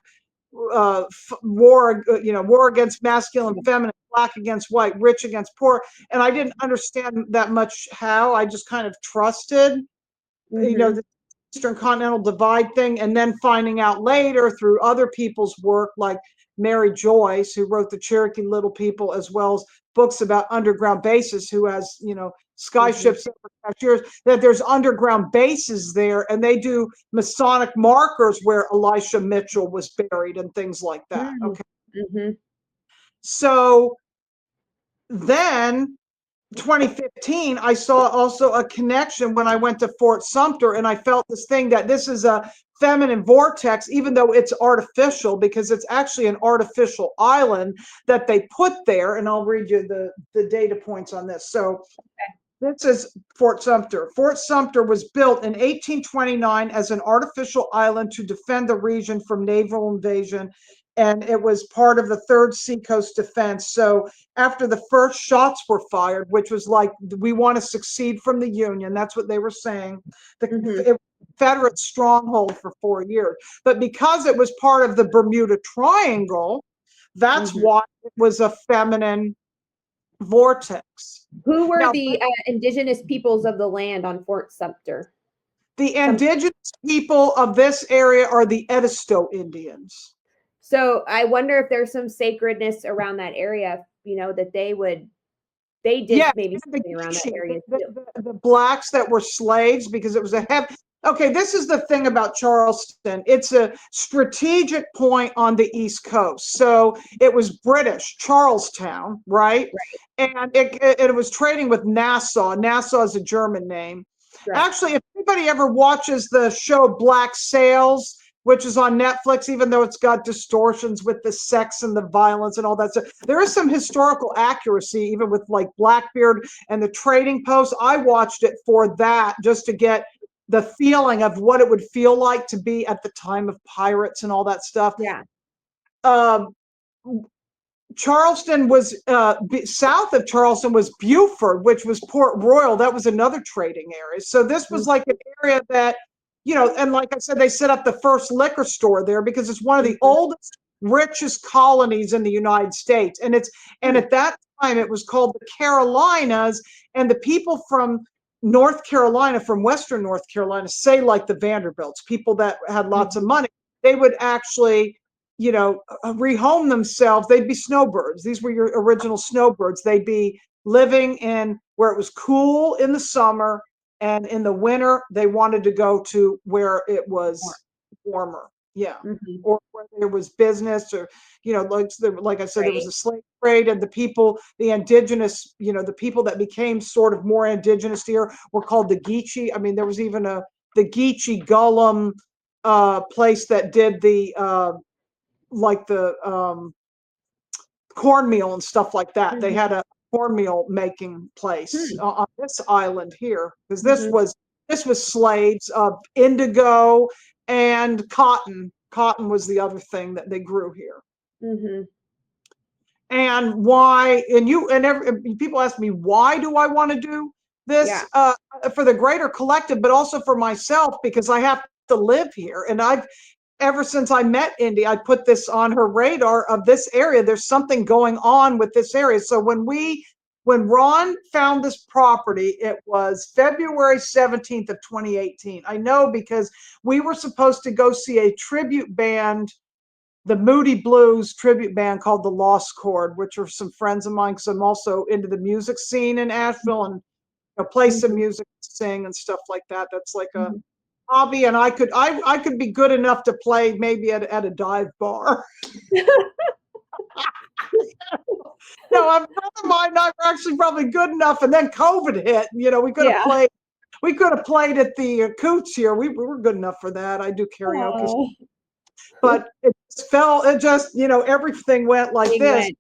war, war against masculine and feminine, black against white, rich against poor. And I didn't understand that much how. I just kind of trusted, the Eastern Continental Divide thing, and then finding out later through other people's work, like Mary Joyce, who wrote the Cherokee Little People, as well as books about underground bases, who has, skyships over cashiers, that there's underground bases there, and they do Masonic markers where Elisha Mitchell was buried and things like that. Okay. So then 2015, I saw also a connection when I went to Fort Sumter, and I felt this thing that this is a feminine vortex, even though it's artificial, because it's actually an artificial island that they put there. And I'll read you the data points on this. So this is Fort Sumter. Fort Sumter was built in 1829 as an artificial island to defend the region from naval invasion, and it was part of the 3rd Seacoast Defense. So after the first shots were fired, which was like, we want to succeed from the Union, that's what they were saying. It was Confederate stronghold for 4 years. But because it was part of the Bermuda Triangle, that's why it was a feminine vortex.
Who were
Now,
the indigenous peoples of the land on Fort Sumter?
the indigenous people of this area are the Edisto Indians.
So I wonder if there's some sacredness around that area, you know, that they did maybe something around that area too.
The blacks that were slaves, because it was a heavy. Okay, this is the thing about Charleston. It's a strategic point on the East Coast. So it was British, Charlestown, right? And it was trading with Nassau. Nassau is a German name.
Right.
Actually, if anybody ever watches the show Black Sails, which is on Netflix, even though it's got distortions with the sex and the violence and all that stuff, there is some historical accuracy, even with like Blackbeard and the trading post. I watched it for that, just to get the feeling of what it would feel like to be at the time of pirates and all that stuff.
Yeah.
Charleston was south of Charleston was Beaufort, which was Port Royal. That was another trading area. So this was like an area that, you know, and like I said, they set up the first liquor store there because it's one of the oldest, richest colonies in the United States. And at that time it was called the Carolinas, and the people from North Carolina, from Western North Carolina, say like the Vanderbilts, people that had lots of money, they would actually, you know, rehome themselves. They'd be snowbirds. These were your original snowbirds. They'd be living in where it was cool in the summer, and in the winter they wanted to go to where it was warmer. Yeah. Or where there was business, or, you know, like I said, there was a slave trade, and the people, the indigenous, you know, the people that became sort of more indigenous here were called the Geechee. I mean, there was even the Geechee Gullam place that did the like the cornmeal and stuff like that. They had a cornmeal making place on this island here, because this was slaves of indigo and cotton. Cotton was the other thing that they grew here. And why? And people ask me, why do I want to do this? For the greater collective, but also for myself, because I have to live here, and ever since I met Indy, I put this on her radar of this area. There's something going on with this area. So when Ron found this property, it was February 17th of 2018. I know because we were supposed to go see a tribute band, the Moody Blues tribute band called the Lost Chord, which are some friends of mine, because I'm also into the music scene in Asheville, and, you know, play some music, sing and stuff like that. That's like a hobby, and I could be good enough to play maybe at a dive bar. No, a brother of mine and I were actually probably good enough, and then COVID hit. You know, we could have played. We could have played at the Coots here. We were good enough for that. I do karaoke, but it just, you know, everything went like this.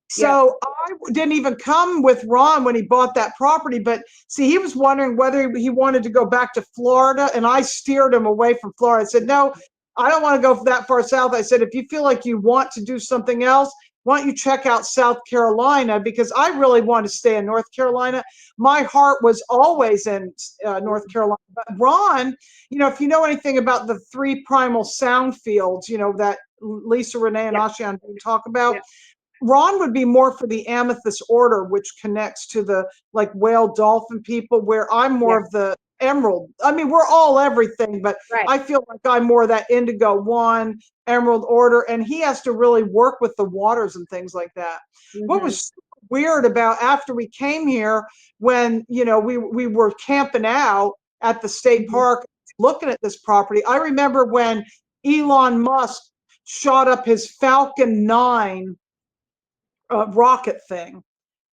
So I didn't even come with Ron when he bought that property, but see, he was wondering whether he wanted to go back to Florida, and I steered him away from Florida. I said, no, I don't want to go that far south. I said, if you feel like you want to do something else, why don't you check out South Carolina? Because I really want to stay in North Carolina. My heart was always in North Carolina. But Ron, you know, if you know anything about the 3 primal sound fields, you know, that Lisa, Renee, and Ashian talk about, Ron would be more for the amethyst order, which connects to the like whale dolphin people, where I'm more of the emerald. I mean, we're all everything, but I feel like I'm more of that indigo one, emerald order, and he has to really work with the waters and things like that. What was super weird about after we came here, when, you know, we were camping out at the state park looking at this property, I remember when Elon Musk shot up his Falcon 9 rocket thing.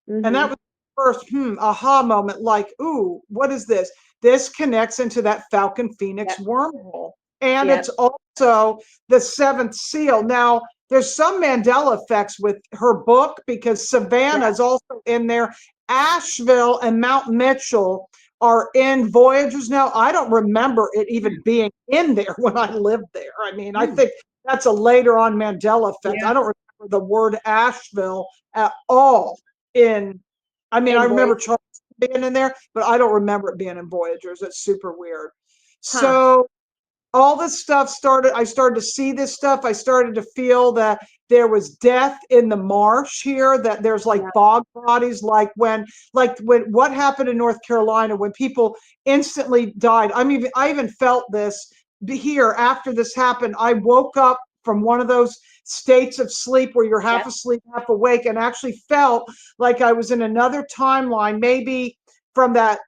And that was the first aha moment, like, ooh, what is this? This connects into that Falcon Phoenix wormhole. And it's also the 7th seal. Now, there's some Mandela effects with her book, because Savannah is also in there. Asheville and Mount Mitchell are in Voyagers now. I don't remember it even being in there when I lived there. I mean, I think that's a later on Mandela effect. I don't remember the word Asheville at all I remember Charleston being in there, but I don't remember it being in Voyagers. It's super weird. So all this stuff started. I started to see this stuff. I started to feel that there was death in the marsh here, that there's like bog bodies, like when what happened in North Carolina when people instantly died. I even felt this here after this happened. I woke up from one of those states of sleep where you're half asleep, half awake, and actually felt like I was in another timeline, maybe from that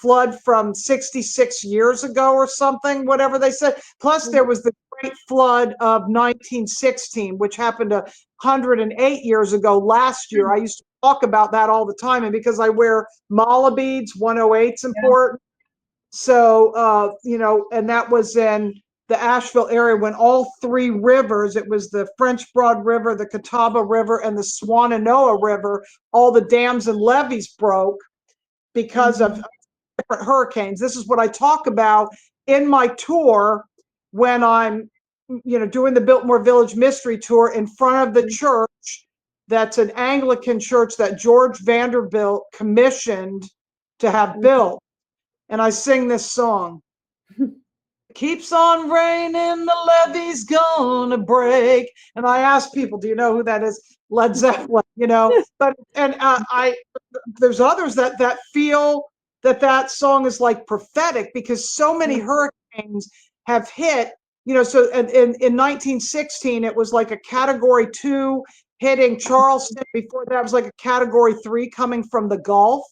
flood from 66 years ago or something, whatever they said. Plus, there was the great flood of 1916, which happened 108 years ago last year. I used to talk about that all the time. And because I wear mala beads, 108's important. So, and that was in the Asheville area when all three rivers, it was the French Broad River, the Catawba River, and the Swannanoa River, all the dams and levees broke because of different hurricanes. This is what I talk about in my tour when I'm, doing the Biltmore Village Mystery Tour in front of the church. That's an Anglican church that George Vanderbilt commissioned to have built. And I sing this song. Keeps on raining, the levee's gonna break. And I ask people, do you know who that is? Led Zeppelin, but there's others that feel that song is like prophetic because so many hurricanes have hit, so in 1916, it was like a category 2 hitting Charleston. Before that, it was like a category 3 coming from the Gulf.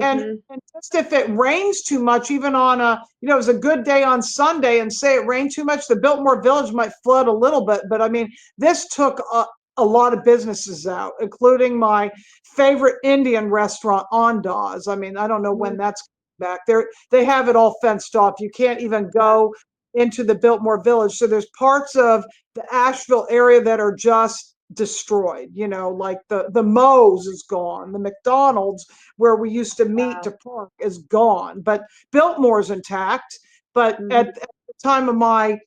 And just if it rains too much, even on it was a good day on Sunday and say it rained too much, the Biltmore Village might flood a little bit. But I mean, this took a lot of businesses out, including my favorite Indian restaurant, Ondas. I mean, I don't know when that's back. They have it all fenced off. You can't even go into the Biltmore Village. So there's parts of the Asheville area that are just destroyed, like the Moe's is gone, the McDonald's where we used to meet to park is gone, but Biltmore's intact. But at the time of my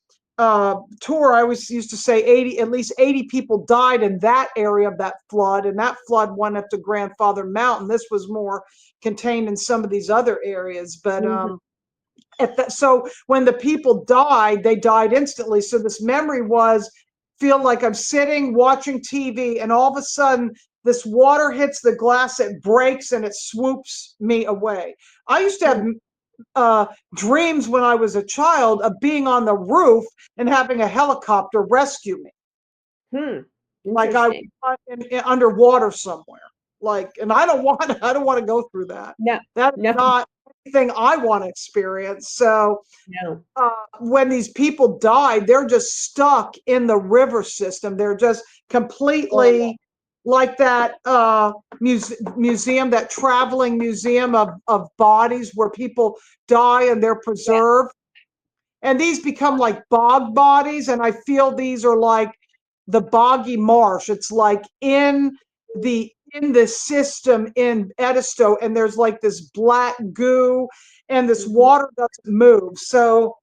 tour, I always used to say at least 80 people died in that area of that flood, and that flood went up to Grandfather Mountain. This was more contained in some of these other areas, but so when the people died, they died instantly. So this memory feel like I'm sitting watching TV, and all of a sudden this water hits the glass, it breaks, and it swoops me away. I used to have dreams when I was a child of being on the roof and having a helicopter rescue me. Like I was underwater somewhere. And I don't want to go through that.
No,
that's not anything I want to experience. So when these people died, they're just stuck in the river system. They're just completely like that museum, that traveling museum of bodies where people die and they're preserved. And these become like bog bodies. And I feel these are like the boggy marsh. It's like in the system in Edisto, and there's like this black goo and this water doesn't move. So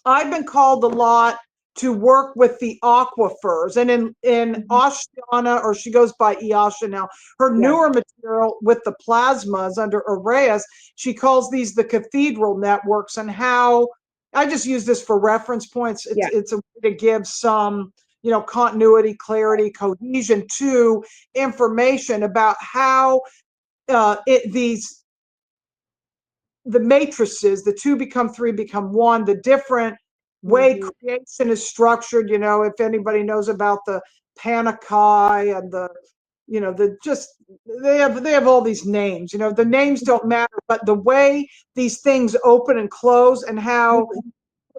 I've been called a lot to work with the aquifers, and in Oceana, or she goes by Iasha now, her newer material with the plasmas under Arrayas, she calls these the cathedral networks. And how I just use this for reference points. It's a way to give some continuity, clarity, cohesion to information about how the matrices, the 2 become 3 become 1, the different way creation is structured. If anybody knows about the Panakai and they have all these names. The names don't matter, but the way these things open and close, and how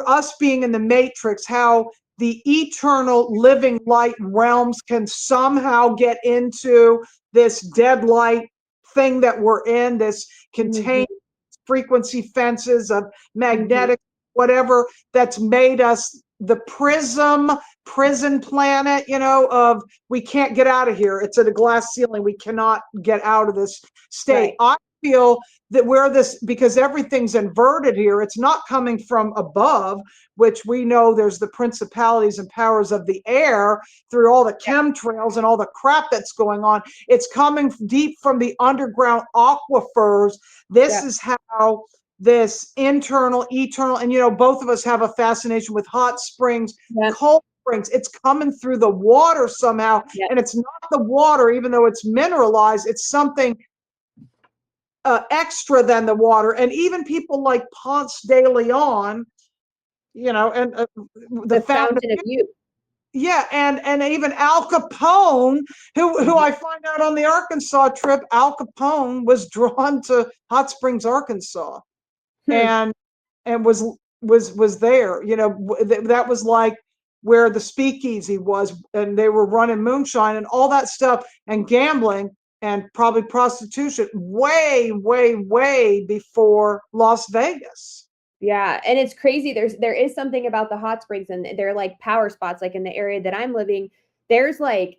us being in the matrix, how the eternal living light realms can somehow get into this dead light thing that we're in, this contained frequency fences of magnetic, whatever, that's made us the prison planet, of we can't get out of here. It's at a glass ceiling. We cannot get out of this state. I feel that we're this, because everything's inverted here. It's not coming from above, which we know there's the principalities and powers of the air through all the chemtrails and all the crap that's going on. It's coming deep from the underground aquifers. This is how this internal, eternal, and both of us have a fascination with hot springs,
Yep.
cold springs. It's coming through the water somehow,
Yep.
and it's not the water, even though it's mineralized. It's something extra than the water. And even people like Ponce de Leon, and the founder,
fountain of youth.
yeah, and even Al Capone, who I find out on the Arkansas trip, Al Capone was drawn to Hot Springs, Arkansas, and was there. That was like where the speakeasy was, and they were running moonshine and all that stuff, and gambling and probably prostitution way, way, way before Las Vegas.
Yeah, and it's crazy. There is something about the hot springs, and they're like power spots. Like in the area that I'm living, there's like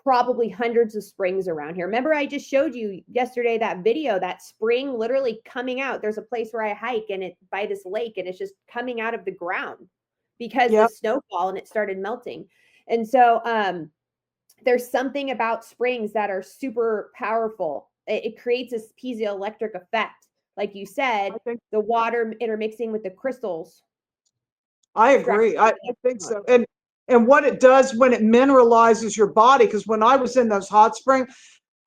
probably hundreds of springs around here. Remember, I just showed you yesterday that video, that spring literally coming out. There's a place where I hike, and it by this lake, and it's just coming out of the ground because the snowfall and it started melting. And so there's something about springs that are super powerful. It creates this piezoelectric effect. Like you said, the water intermixing with the crystals.
I agree. I think so. And what it does when it mineralizes your body, because when I was in those hot springs,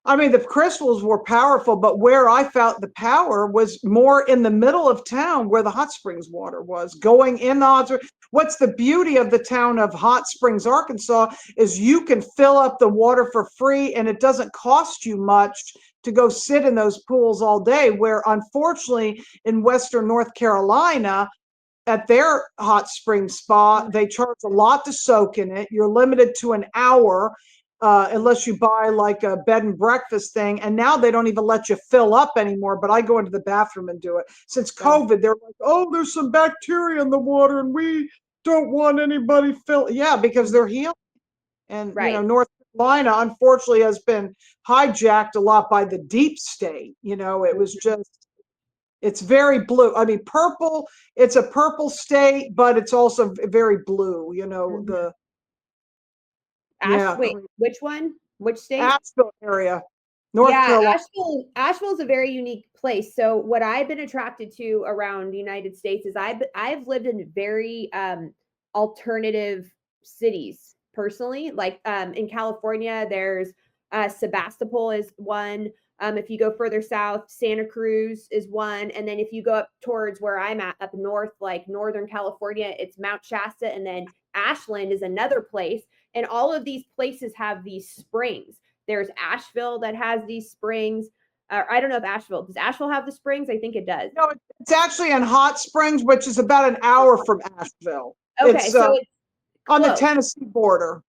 I mean, the crystals were powerful, but where I felt the power was more in the middle of town where the hot springs water was going in the hot springs. What's the beauty of the town of Hot Springs, Arkansas, is you can fill up the water for free, and it doesn't cost you much to go sit in those pools all day, where unfortunately in Western North Carolina, at their hot spring spa, they charge a lot to soak in it. You're limited to an hour, unless you buy like a bed and breakfast thing. And now they don't even let you fill up anymore, but I go into the bathroom and do it. Since COVID, they're like, oh, there's some bacteria in the water and we don't want anybody fill. Yeah, because they're healing. And, North Carolina, unfortunately, has been hijacked a lot by the deep state. It was just, it's very blue. I mean, purple, it's a purple state, but it's also very blue, the
Wait, which one? Which state?
Asheville area, North Carolina.
Asheville is a very unique place. So what I've been attracted to around the United States is I've lived in very alternative cities personally. Like in California, there's Sebastopol is one. If you go further south, Santa Cruz is one. And then if you go up towards where I'm at, up north, like Northern California, it's Mount Shasta. And then Ashland is another place. And all of these places have these springs. There's Asheville that has these springs. I don't know if does Asheville have the springs? I think it does.
No, it's actually in Hot Springs, which is about an hour from Asheville.
Okay, so it's
on the Tennessee border.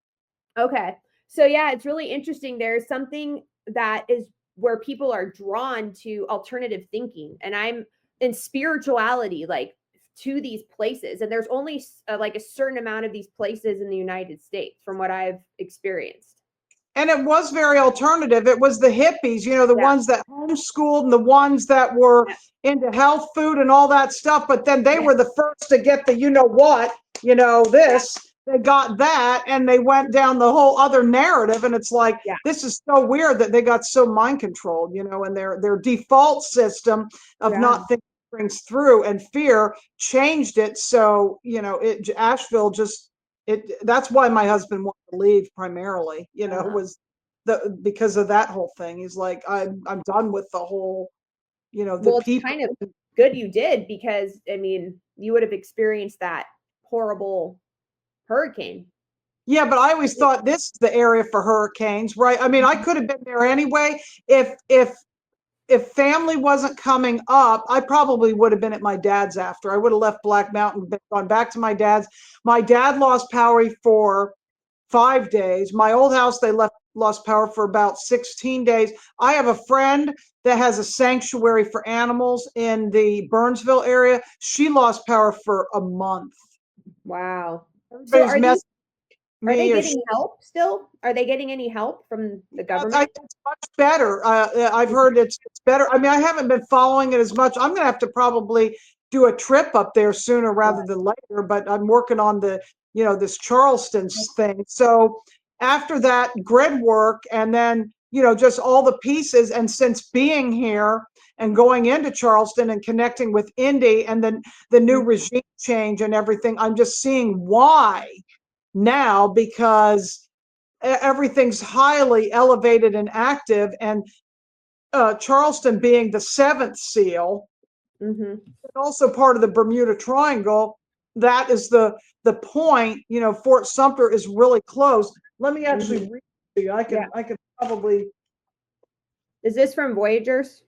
Okay. So yeah, it's really interesting. There's something that is where people are drawn to alternative thinking, and I'm in spirituality, like to these places. And there's only like a certain amount of these places in the United States from what I've experienced.
And it was very alternative. It was the hippies, the ones that homeschooled and the ones that were into health food and all that stuff. But then they were the first to get the, this. They got that, and they went down the whole other narrative. And it's like, this is so weird that they got so mind controlled, and their default system of not thinking brings through, and fear changed it. So, Asheville just, that's why my husband wanted to leave primarily, was because of that whole thing. He's like, I'm done with the whole, the people.
It's kind of good you did, because I mean, you would have experienced that horrible hurricane.
Yeah, but I always thought this is the area for hurricanes, right? I mean, I could have been there anyway. If family wasn't coming up, I probably would have been at my dad's after. I would have left Black Mountain, gone back to my dad's. My dad lost power for 5 days. My old house, they lost power for about 16 days. I have a friend that has a sanctuary for animals in the Burnsville area. She lost power for a month.
Wow. So are they getting help still? Are they getting any help from the government?
It's much better. I've heard it's better. I mean, I haven't been following it as much. I'm going to have to probably do a trip up there sooner rather than later, but I'm working on this Charleston thing. So after that, Gridwork, and then just all the pieces. And since being here and going into Charleston and connecting with Indy and then the new regime change and everything, I'm just seeing why now, because everything's highly elevated and active. And Charleston being the seventh seal, also part of the Bermuda Triangle, that is the point. Fort Sumter is really close. Let me actually read to you. I can probably.
Is this from Voyagers?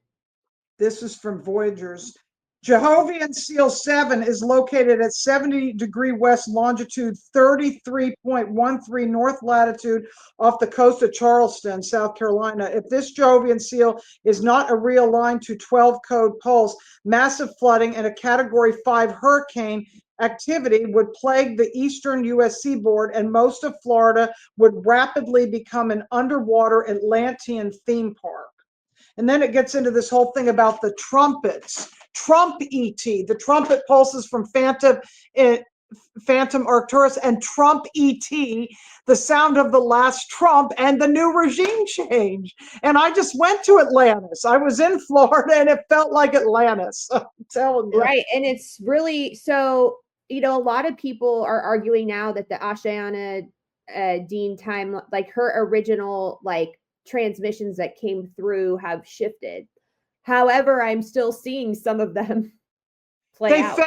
This is from Voyagers. Jehovian Seal 7 is located at 70° west longitude, 33.13 north latitude off the coast of Charleston, South Carolina. If this Jehovian Seal is not a realigned to 12 code pulse, massive flooding and a Category 5 hurricane activity would plague the eastern U.S. seaboard, and most of Florida would rapidly become an underwater Atlantean theme park. And then it gets into this whole thing about the trumpets. Trump ET, the trumpet pulses from Phantom Arcturus, and Trump ET, the sound of the last Trump and the new regime change. And I just went to Atlantis. I was in Florida and it felt like Atlantis. I'm telling you.
Right. And it's really, so, a lot of people are arguing now that the Ashayana Dean time, like her original, transmissions that came through have shifted. However, I'm still seeing some of them play out.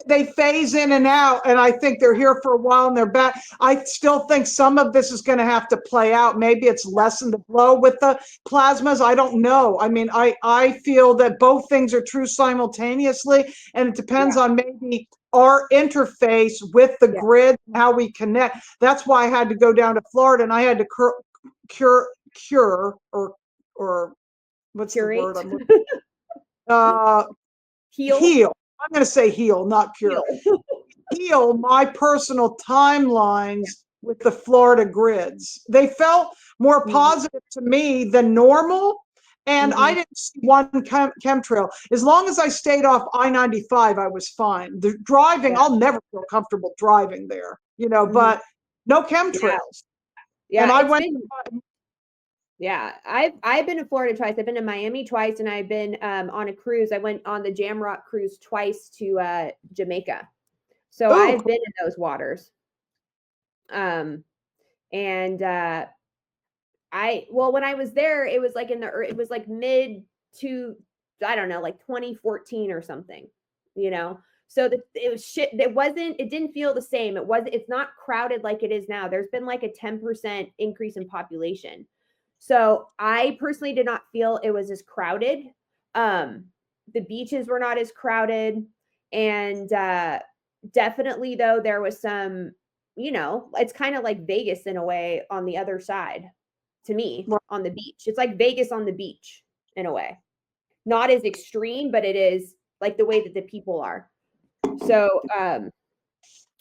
They phase in and out, and I think they're here for a while and they're back. I still think some of this is going to have to play out. Maybe it's lessen the blow with the plasmas. I don't know. I mean, I feel that both things are true simultaneously, and it depends on maybe our interface with the grid and how we connect. That's why I had to go down to Florida, and I had to cure or what's
Curate.
the word I'm heal. I'm going to say heal, not cure. Heal my personal timelines with the Florida grids. They felt more positive to me than normal, and I didn't see one chemtrail. As long as I stayed off I-95, I was fine. The driving, I'll never feel comfortable driving there, but no chemtrails.
Yeah,
and I went.
I've been to Florida twice. I've been to Miami twice, and I've been on a cruise. I went on the Jamrock cruise twice to Jamaica. So I've been in those waters. When I was there, it was like it was like mid to, I don't know, like 2014 or something, So it was shit. It didn't feel the same. It's not crowded like it is now. There's been like a 10% increase in population. So I personally did not feel it was as crowded. The beaches were not as crowded. And definitely, though, there was some, it's kind of like Vegas in a way on the other side to me on the beach. It's like Vegas on the beach in a way. Not as extreme, but it is like the way that the people are. So,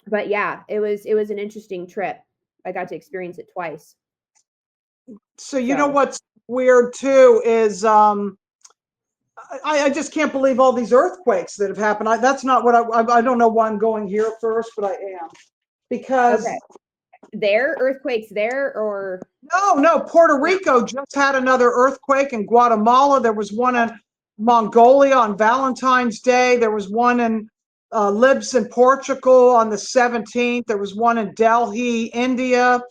but yeah, it was an interesting trip. I got to experience it twice.
So you know what's weird too is I just can't believe all these earthquakes that have happened. That's not what I don't know why I'm going here first, but I am, because
earthquakes there, or
no, Puerto Rico just had another earthquake. In Guatemala, there was one in Mongolia on Valentine's Day. There was one in Libs in Portugal on the 17th. There was one in Delhi, India,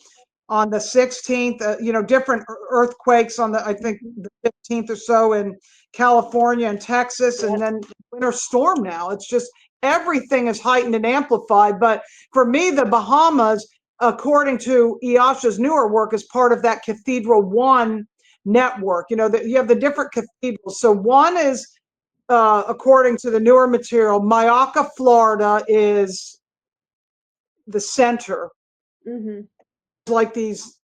on the 16th, different earthquakes on I think the 15th or so in California and Texas, and then winter storm now. It's just everything is heightened and amplified. But for me, the Bahamas, according to Iyasha's newer work, is part of that Cathedral 1 network. You have the different cathedrals. So one is, according to the newer material, Myakka, Florida is the center. Like these,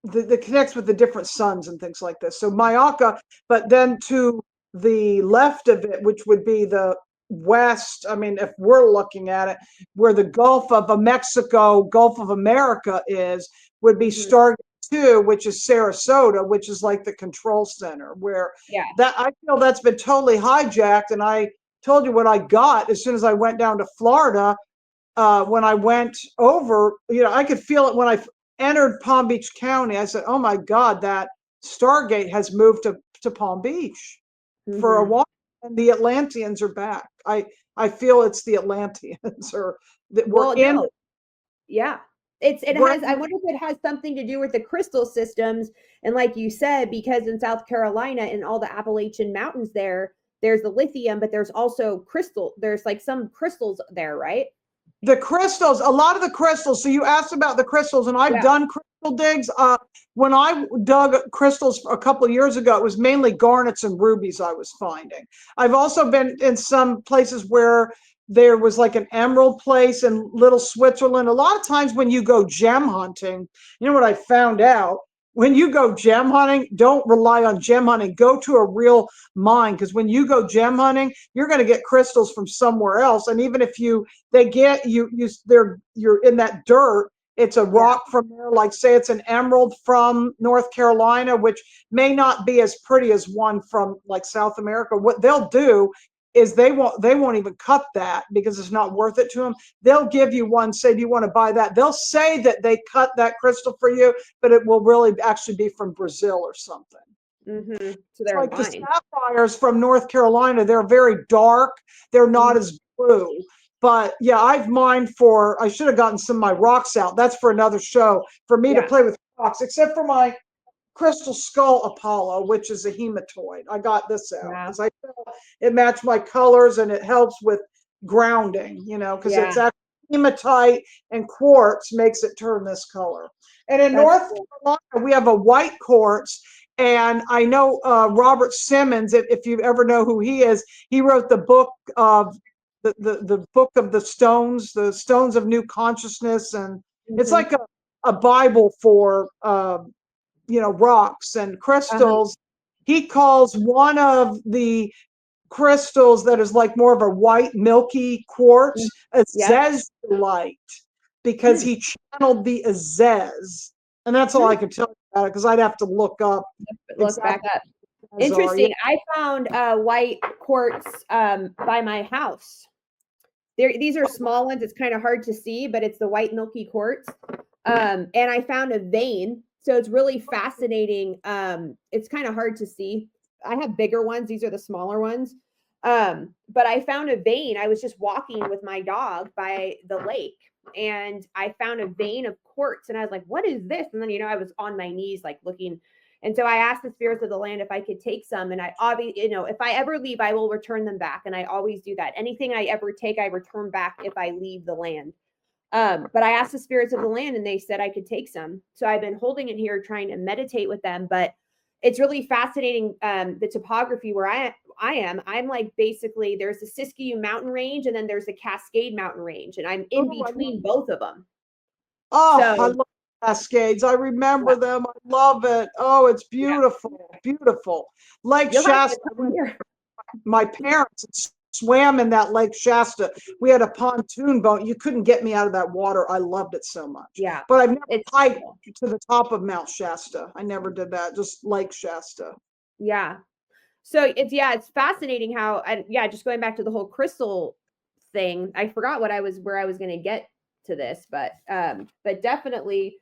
that connects with the different suns and things like this. So Myakka, but then to the left of it, which would be the west, I mean, if we're looking at it, where the Gulf of Mexico, Gulf of America is, would be Stargate 2, which is Sarasota, which is like the control center, where that I feel that's been totally hijacked. And I told you what I got as soon as I went down to Florida. When I went over, I could feel it when I entered Palm Beach County. I said, oh my God, that Stargate has moved to Palm Beach for a while, and the Atlanteans are back. I feel it's the Atlanteans or that we're
Well,
in.
no, yeah. It
We're
has, I wonder if it has something to do with the crystal systems. And like you said, because in South Carolina and all the Appalachian Mountains there's the lithium, but there's also crystal, there's like some crystals there, right?
the crystals, a lot of the crystals. So you asked about the crystals, and I've
Yeah.
done crystal digs. When I dug crystals a couple of years ago, it was mainly garnets and rubies I was finding. I've also been in some places where there was like an emerald place in Little Switzerland. A lot of times when you go gem hunting, you know what I found out? When you go gem hunting, don't rely on gem hunting. Go to a real mine, because when you go gem hunting, you're going to get crystals from somewhere else. And even if they get you're in that dirt, it's a rock from there, like say it's an emerald from North Carolina, which may not be as pretty as one from like South America. What they'll do is they won't even cut that because it's not worth it to them. They'll give you one, say, do you want to buy that? They'll say that they cut that crystal for you, but it will really actually be from Brazil or something.
So
It's
they're
like the
lying.
sapphires from North Carolina. They're very dark. They're not as blue. But yeah, I've mined for, I should have gotten some of my rocks out. That's for another show for me to play with rocks, except for my crystal skull Apollo, which is a hematoid. I got this out because I felt it matched my colors and it helps with grounding, because it's actually hematite and quartz makes it turn this color. And in North Carolina, we have a white quartz. And I know Robert Simmons, if you ever know who he is, he wrote the book of the book of the stones of new consciousness. And it's like a Bible for rocks and crystals. He calls one of the crystals that is like more of a white milky quartz a zezlite, because he channeled the azez. And that's all I can tell you about it, because I'd have to look
back up. Interesting. I found white quartz by my house. These are small ones. It's kind of hard to see, but it's the white milky quartz. And I found a vein. So it's really fascinating. It's kind of hard to see. I have bigger ones. These are the smaller ones. But I found a vein. I was just walking with my dog by the lake, and I found a vein of quartz, and I was like, what is this? And then, I was on my knees, like looking. And so I asked the spirits of the land if I could take some. And I obviously, if I ever leave, I will return them back. And I always do that. Anything I ever take, I return back if I leave the land. But I asked the spirits of the land, and they said I could take some. So I've been holding it here, trying to meditate with them. But it's really fascinating, the topography where I am. I'm like, basically, there's the Siskiyou mountain range, and then there's the Cascade mountain range, and I'm in between both of them.
I love Cascades. I remember them. I love it. Oh, it's beautiful. Beautiful. Lake Shasta. My parents swam in that Lake Shasta. We had a pontoon boat. You couldn't get me out of that water. I loved it so much.
Yeah.
But I've never hiked to the top of Mount Shasta. I never did that. Just Lake Shasta.
Yeah. So it's fascinating how, and just going back to the whole crystal thing, I forgot where I was going to get to this, but definitely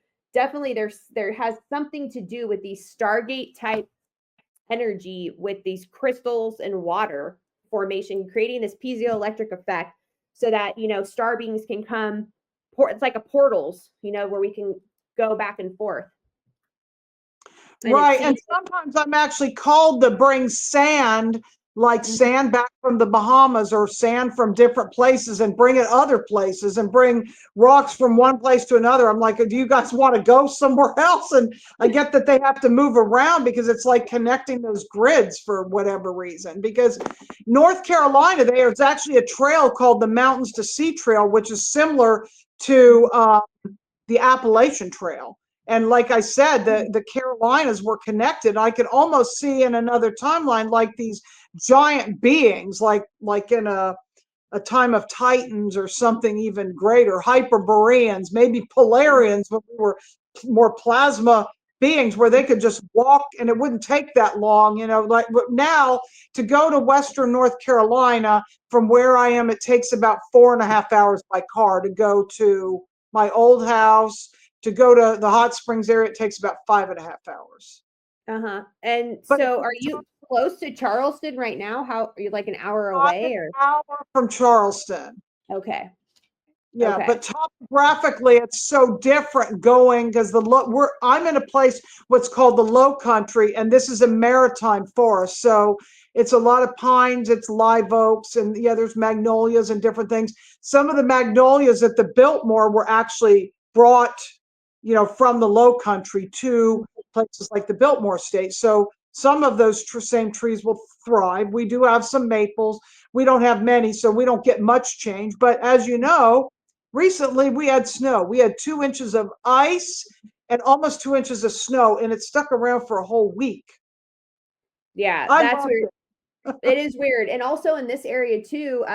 there has something to do with these Stargate type energy with these crystals and water formation, creating this piezoelectric effect so that, star beings can come, it's like a portals, where we can go back and forth.
Right. And sometimes I'm actually called to bring sand, like sand back from the Bahamas or sand from different places, and bring it other places, and bring rocks from one place to another. I'm like, do you guys want to go somewhere else? And I get that they have to move around because it's like connecting those grids for whatever reason. Because North Carolina, there's actually a trail called the Mountains to Sea Trail, which is similar to the Appalachian Trail. And like I said, the Carolinas were connected. I could almost see in another timeline like these giant beings, like in a time of Titans or something even greater, Hyperboreans, maybe Polarians, but we were more plasma beings where they could just walk and it wouldn't take that long. Like now to go to Western North Carolina from where I am, it takes about 4.5 hours by car to go to my old house. To go to the hot springs area, it takes about 5.5 hours.
And
But
so are you close to Charleston right now? How are you, like an hour
I'm an
away or?
hour from Charleston.
Okay.
Yeah,
Okay.
but topographically, it's so different going because I'm in a place what's called the Low Country, and this is a maritime forest. So it's a lot of pines, it's live oaks, and yeah, there's magnolias and different things. Some of the magnolias at the Biltmore were actually brought, from the Low Country to places like the Biltmore Estate. So some of those same trees will thrive. We do have some maples. We don't have many, so we don't get much change. But as you know, recently we had snow. We had 2 inches of ice and almost 2 inches of snow, and it stuck around for a whole week.
Yeah,
I
that's
loved
weird.
it.
It is weird. And also in this area too,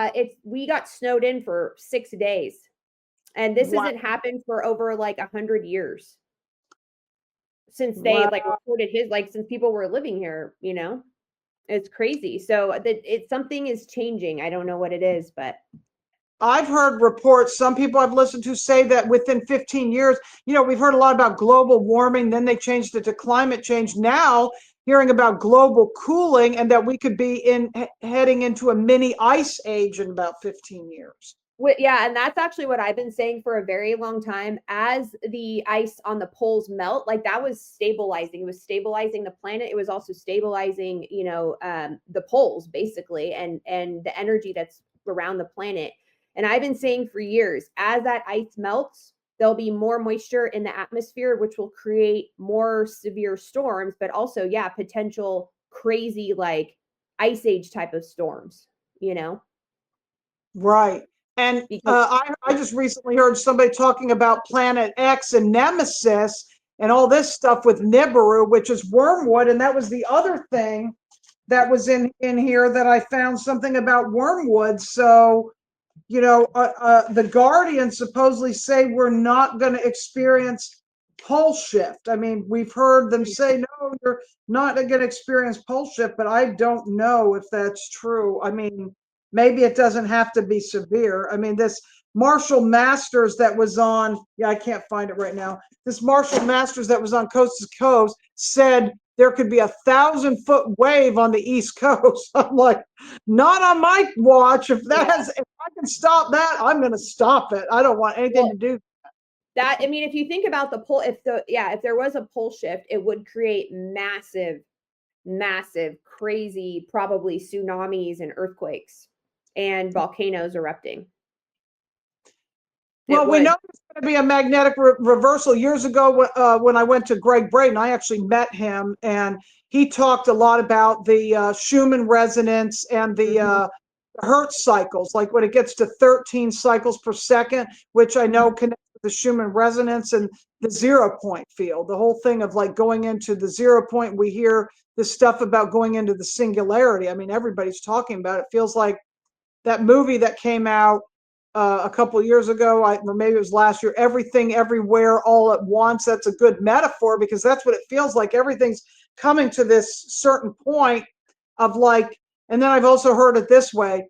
we got snowed in for 6 days. And this
Wow.
hasn't happened for over like 100 years since they like
Wow.
recorded since people were living here, it's crazy. So that it's something is changing. I don't know what it is, but
I've heard reports, some people I've listened to say that within 15 years, we've heard a lot about global warming, then they changed it to climate change. Now, hearing about global cooling and that we could be heading into a mini ice age in about 15 years.
yeah, and that's actually what I've been saying for a very long time. As the ice on the poles melt, like that was stabilizing. It was stabilizing the planet. It was also stabilizing, the poles basically, and the energy that's around the planet. And I've been saying for years, as that ice melts, there'll be more moisture in the atmosphere, which will create more severe storms, but also, yeah, potential crazy like ice age type of storms,
Right. And
because
I just recently heard somebody talking about Planet X and Nemesis and all this stuff with Nibiru, which is wormwood. And that was the other thing that was in here that I found something about wormwood. So, the Guardians supposedly say we're not going to experience pole shift. I mean, we've heard them say, no, you're not going to experience pole shift, but I don't know if that's true. I mean, maybe it doesn't have to be severe. I mean, this Marshall Masters that was on, I can't find it right now. This Marshall Masters that was on Coast to Coast said there could be 1,000-foot wave on the East Coast. I'm like, not on my watch. If I can stop that, I'm going to stop it. I don't want anything to do
that. I mean, if you think about the pole, if there was a pole shift, it would create massive, crazy, probably tsunamis and earthquakes and volcanoes erupting.
Well, we know there's going to be a magnetic reversal. Years ago, when I went to Greg Braden, I actually met him, and he talked a lot about the Schumann resonance and the Hertz cycles, like when it gets to 13 cycles per second, which I know connects with the Schumann resonance and the 0 point field. The whole thing of like going into the 0 point, we hear this stuff about going into the singularity. I mean, everybody's talking about it. It feels like that movie that came out a couple of years ago, or maybe it was last year, Everything Everywhere All at Once. That's a good metaphor because that's what it feels like. Everything's coming to this certain point of like, and then I've also heard it this way,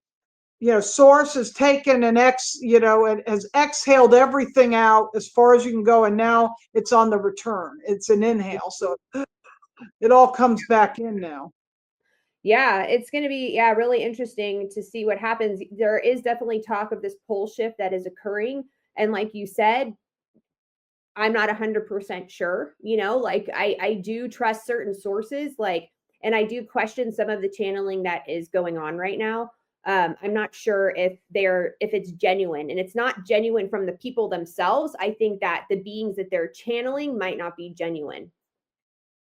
source has taken and has exhaled everything out as far as you can go, and now it's on the return. It's an inhale. So it all comes back in now.
Yeah, it's going to be really interesting to see what happens. There is definitely talk of this pole shift that is occurring, and like you said, I'm not 100% sure, like I do trust certain sources, and I do question some of the channeling that is going on right now. I'm not sure if it's genuine, and it's not genuine from the people themselves. I think that the beings that they're channeling might not be genuine.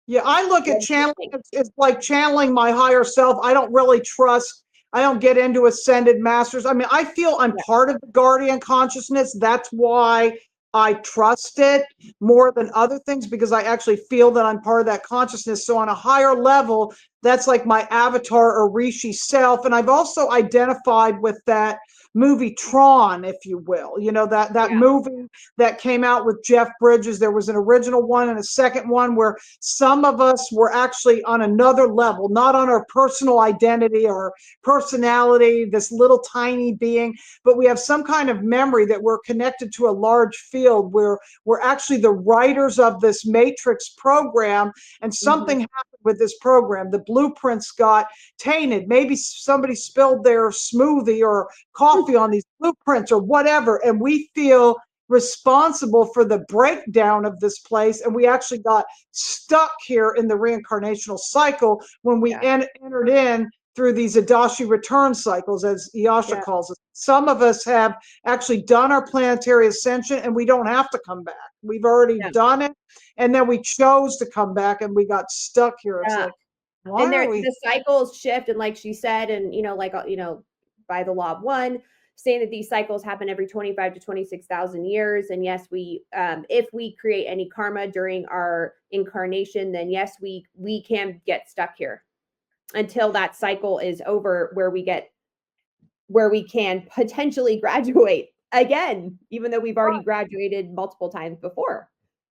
Yeah, I look at channeling, it's like channeling my higher self. I don't really trust, I don't get into ascended masters. I mean, I feel I'm part of the guardian consciousness. That's why I trust it more than other things, because I actually feel that I'm part of that consciousness. So on a higher level, that's like my avatar or Rishi self. And I've also identified with that movie Tron, if you will. You know, that movie that came out with Jeff Bridges. There was an original one and a second one where some of us were actually on another level, not on our personal identity or personality, this little tiny being, but we have some kind of memory that we're connected to a large field where we're actually the writers of this Matrix program, and something happened with this program. The blueprints got tainted. Maybe somebody spilled their smoothie or coffee on these blueprints or whatever, and we feel responsible for the breakdown of this place, and we actually got stuck here in the reincarnational cycle when we entered in through these Adashi return cycles, as Yasha calls it. Some of us have actually done our planetary ascension, and we don't have to come back. We've already done it, and then we chose to come back, and we got stuck here. It's like, why
and
are we?
The cycles shift, and like she said, and by the law of one, saying that these cycles happen every 25 to 26,000 years. And yes, we if we create any karma during our incarnation, then yes, we can get stuck here until that cycle is over, where we can potentially graduate again, even though we've already graduated multiple times before.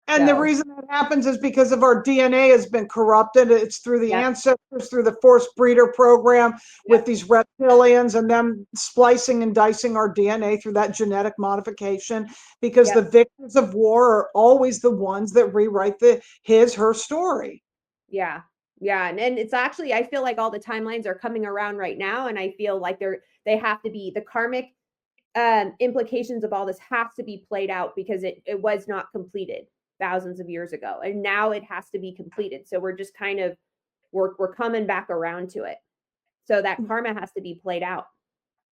And the reason that happens is because of our DNA has been corrupted. It's through the ancestors, through the forced breeder program with these reptilians, and them splicing and dicing our DNA through that genetic modification, because the victors of war are always the ones that rewrite her story.
Yeah. And it's actually, I feel like all the timelines are coming around right now, and I feel like they have to be, the karmic implications of all this have to be played out, because it was not completed thousands of years ago, and now it has to be completed. So we're just kind of we're coming back around to it, so that karma has to be played out.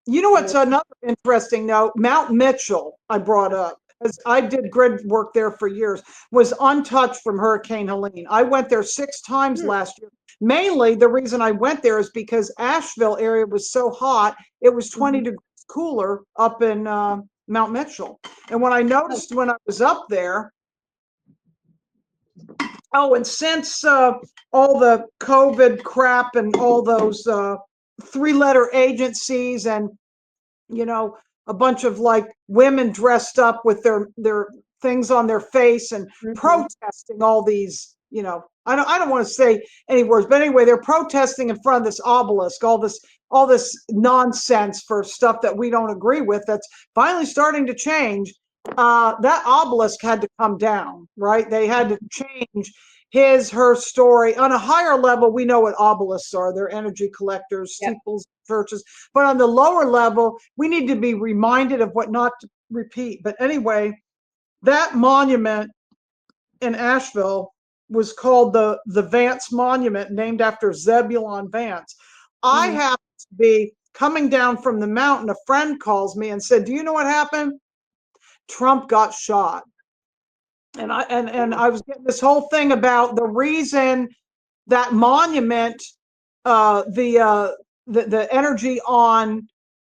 You know what's another interesting note? Mount Mitchell, I brought up, as I did grid work there for years, was untouched from Hurricane Helene. I went there 6 times last year. Mainly the reason I went there is because Asheville area was so hot, it was 20 degrees cooler up in Mount Mitchell. And when I noticed when I was up there, and since all the COVID crap and all those 3-letter agencies, and a bunch of like women dressed up with their things on their face and protesting all these, I don't want to say any words, but anyway, they're protesting in front of this obelisk, all this nonsense for stuff that we don't agree with, that's finally starting to change. That obelisk had to come down, right? They had to change her story. On a higher level, we know what obelisks are. They're energy collectors, steeples, churches. But on the lower level, we need to be reminded of what not to repeat. But anyway, that monument in Asheville was called the Vance Monument, named after Zebulon Vance. I happened to be coming down from the mountain. A friend calls me and said, "Do you know what happened? Trump got shot." And I was getting this whole thing about the reason that monument, the energy on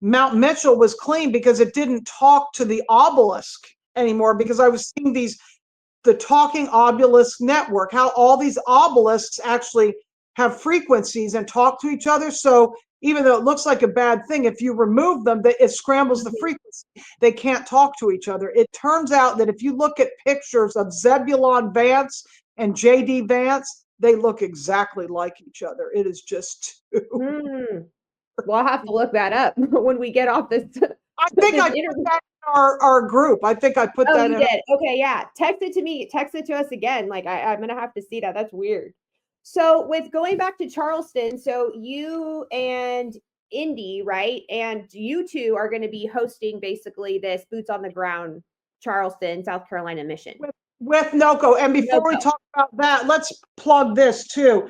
Mount Mitchell was clean, because it didn't talk to the obelisk anymore, because I was seeing the talking obelisk network, how all these obelisks actually have frequencies and talk to each other. So even though it looks like a bad thing, if you remove them, it scrambles the frequency. They can't talk to each other. It turns out that if you look at pictures of Zebulon Vance and J.D. Vance, they look exactly like each other. It is just
Well, I'll have to look that up when we get off this.
I think I put that in our group. I think I put that in.
You did? Okay, yeah. Text it to me. Text it to us again. Like I'm gonna have to see that. That's weird. So with going back to Charleston, so you and Indy, right? And you two are going to be hosting basically this boots on the ground Charleston, South Carolina mission.
With Noko. And before we talk about that, let's plug this too.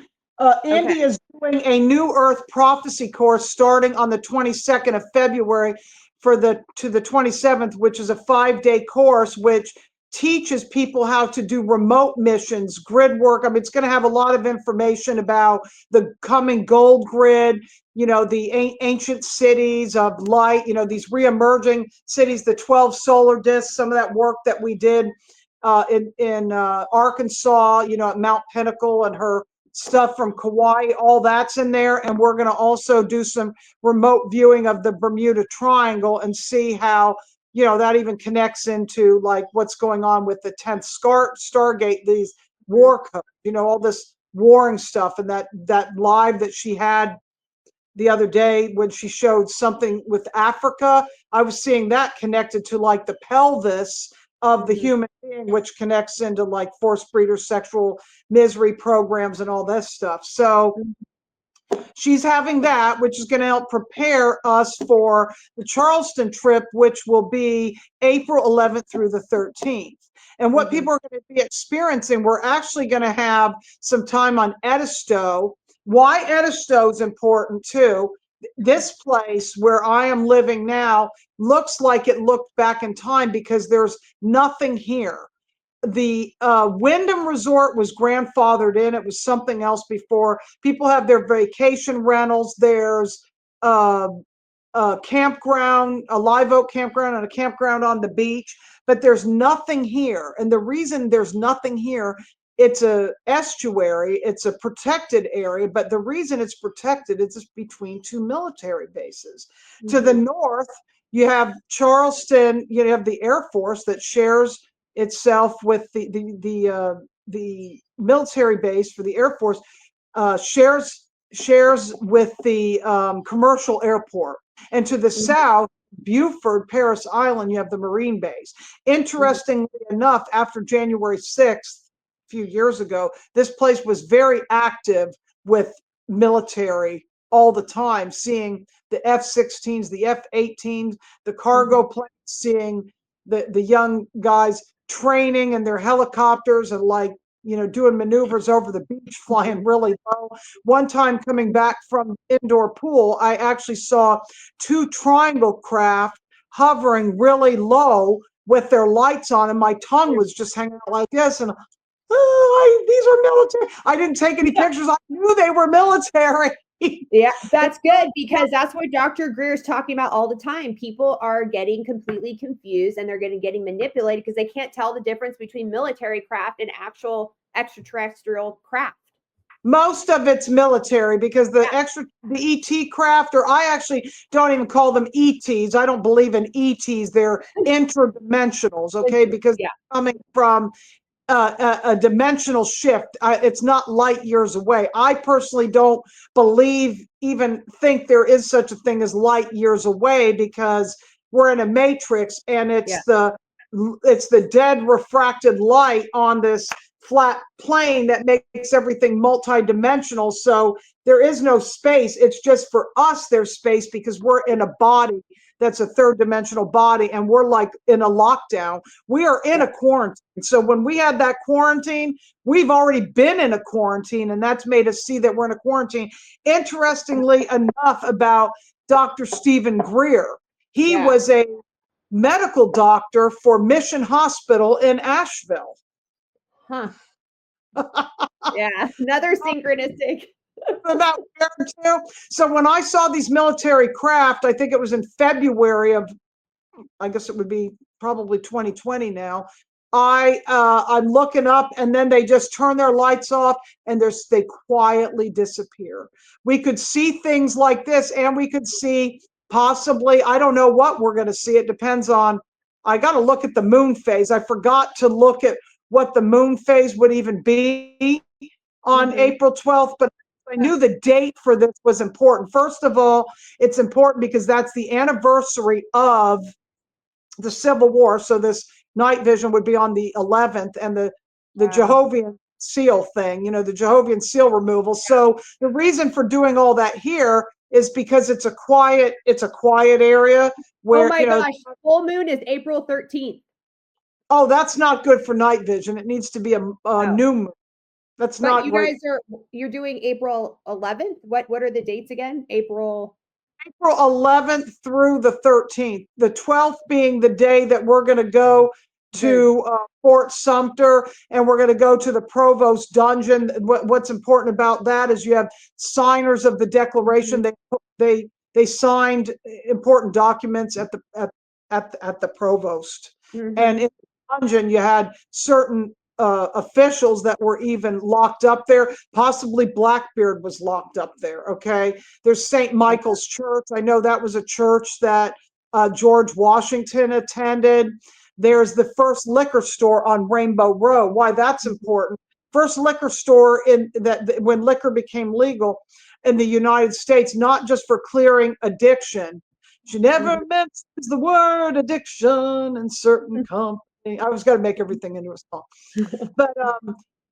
Indy is doing a New Earth Prophecy course starting on the 22nd of February to the 27th, which is a 5-day course, which teaches people how to do remote missions, grid work. I mean, it's going to have a lot of information about the coming gold grid, the ancient cities of light, these re-emerging cities, the 12 solar discs, some of that work that we did in Arkansas, at Mount Pinnacle, and her stuff from Kauai, all that's in there. And we're going to also do some remote viewing of the Bermuda Triangle and see how, that even connects into like what's going on with the 10th Stargate, these war codes, all this warring stuff. And that live that she had the other day when she showed something with Africa, I was seeing that connected to like the pelvis of the human being, which connects into like forced breeder sexual misery programs and all this stuff. So she's having that, which is going to help prepare us for the Charleston trip, which will be April 11th through the 13th. And what people are going to be experiencing, we're actually going to have some time on Edisto. Why Edisto is important too. This place where I am living now looks like it looked back in time because there's nothing here. The Wyndham Resort was grandfathered in. It was something else before. People have their vacation rentals. There's a campground, a live oak campground, and a campground on the beach. But there's nothing here. And the reason there's nothing here, it's a estuary, it's a protected area. But the reason it's protected is it's between two military bases. To the north, you have Charleston. You have the Air Force that shares itself with the military base for the Air Force, shares with the commercial airport. And to the south, Beaufort, Paris Island, you have the Marine base. Interestingly enough, after January 6th, a few years ago, this place was very active with military all the time, seeing the F-16s, the F-18s, the cargo planes, seeing the young guys training in their helicopters and like, doing maneuvers over the beach, flying really low. One time coming back from indoor pool, I actually saw two triangle craft hovering really low with their lights on, and my tongue was just hanging out like this. And these are military. I didn't take any pictures. I knew they were military.
Yeah, that's good, because that's what Dr. Greer is talking about all the time. People are getting completely confused and they're getting manipulated because they can't tell the difference between military craft and actual extraterrestrial craft.
Most of it's military, because the ET craft, or I actually don't even call them ETs. I don't believe in ETs. They're interdimensionals, okay? Because they're coming from a dimensional shift. It's not light years away. I personally don't even think there is such a thing as light years away, because we're in a matrix, and it's the dead refracted light on this flat plane that makes everything multidimensional. So there is no space. It's just for us there's space, because we're in a body that's a third dimensional body, and we're like in a lockdown. We are in a quarantine. So when we had that quarantine, we've already been in a quarantine, and that's made us see that we're in a quarantine. Interestingly enough, about Dr. Stephen Greer, he was a medical doctor for Mission Hospital in Asheville.
Huh. Yeah, another synchronistic.
About too. So when I saw these military craft, I think it was in February of, I guess it would be probably 2020 now. I'm looking up, and then they just turn their lights off, and they quietly disappear. We could see things like this, and we could see possibly, I don't know what we're going to see. It depends on, I got to look at the moon phase. I forgot to look at what the moon phase would even be on April 12th, but I knew the date for this was important. First of all, it's important because that's the anniversary of the Civil War. So this night vision would be on the 11th, and the Jehovah's seal thing, the Jehovah's seal removal. So the reason for doing all that here is because it's a quiet area where,
oh my gosh, full moon is April 13th.
Oh, that's not good for night vision. It needs to be a new moon. That's not great.
You're doing April 11th. What are the dates again? April
11th through the 13th. The 12th being the day that we're going to go to Fort Sumter, and we're going to go to the Provost Dungeon. What's important about that is you have signers of the Declaration. They signed important documents at the Provost, and in the dungeon you had certain officials that were even locked up there. Possibly Blackbeard was locked up there. Okay. There's St. Michael's Church. I know that was a church that George Washington attended. There's the first liquor store on Rainbow Road. Why that's important. First liquor store in that when liquor became legal in the United States, not just for clearing addiction. She never mentions the word addiction in certain companies. I was going to make everything into a song, but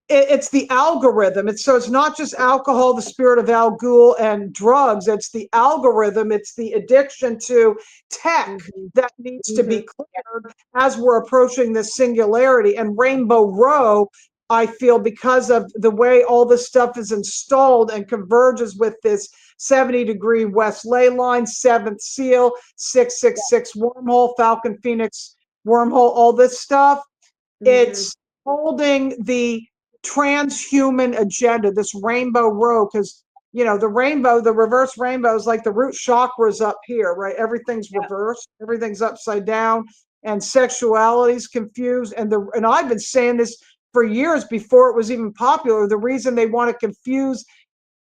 it's the algorithm. It's not just alcohol, the spirit of Al Ghul, and drugs. It's the algorithm. It's the addiction to tech that needs to be cleared as we're approaching this singularity. And Rainbow Row, I feel, because of the way all this stuff is installed and converges with this 70-degree west ley line, seventh seal, 666 wormhole, Falcon Phoenix wormhole, all this stuff. It's holding the transhuman agenda, this Rainbow Row, because the rainbow, the reverse rainbow is like the root chakras up here, right? Everything's reversed, everything's upside down, and sexuality's confused. And I've been saying this for years before it was even popular. The reason they want to confuse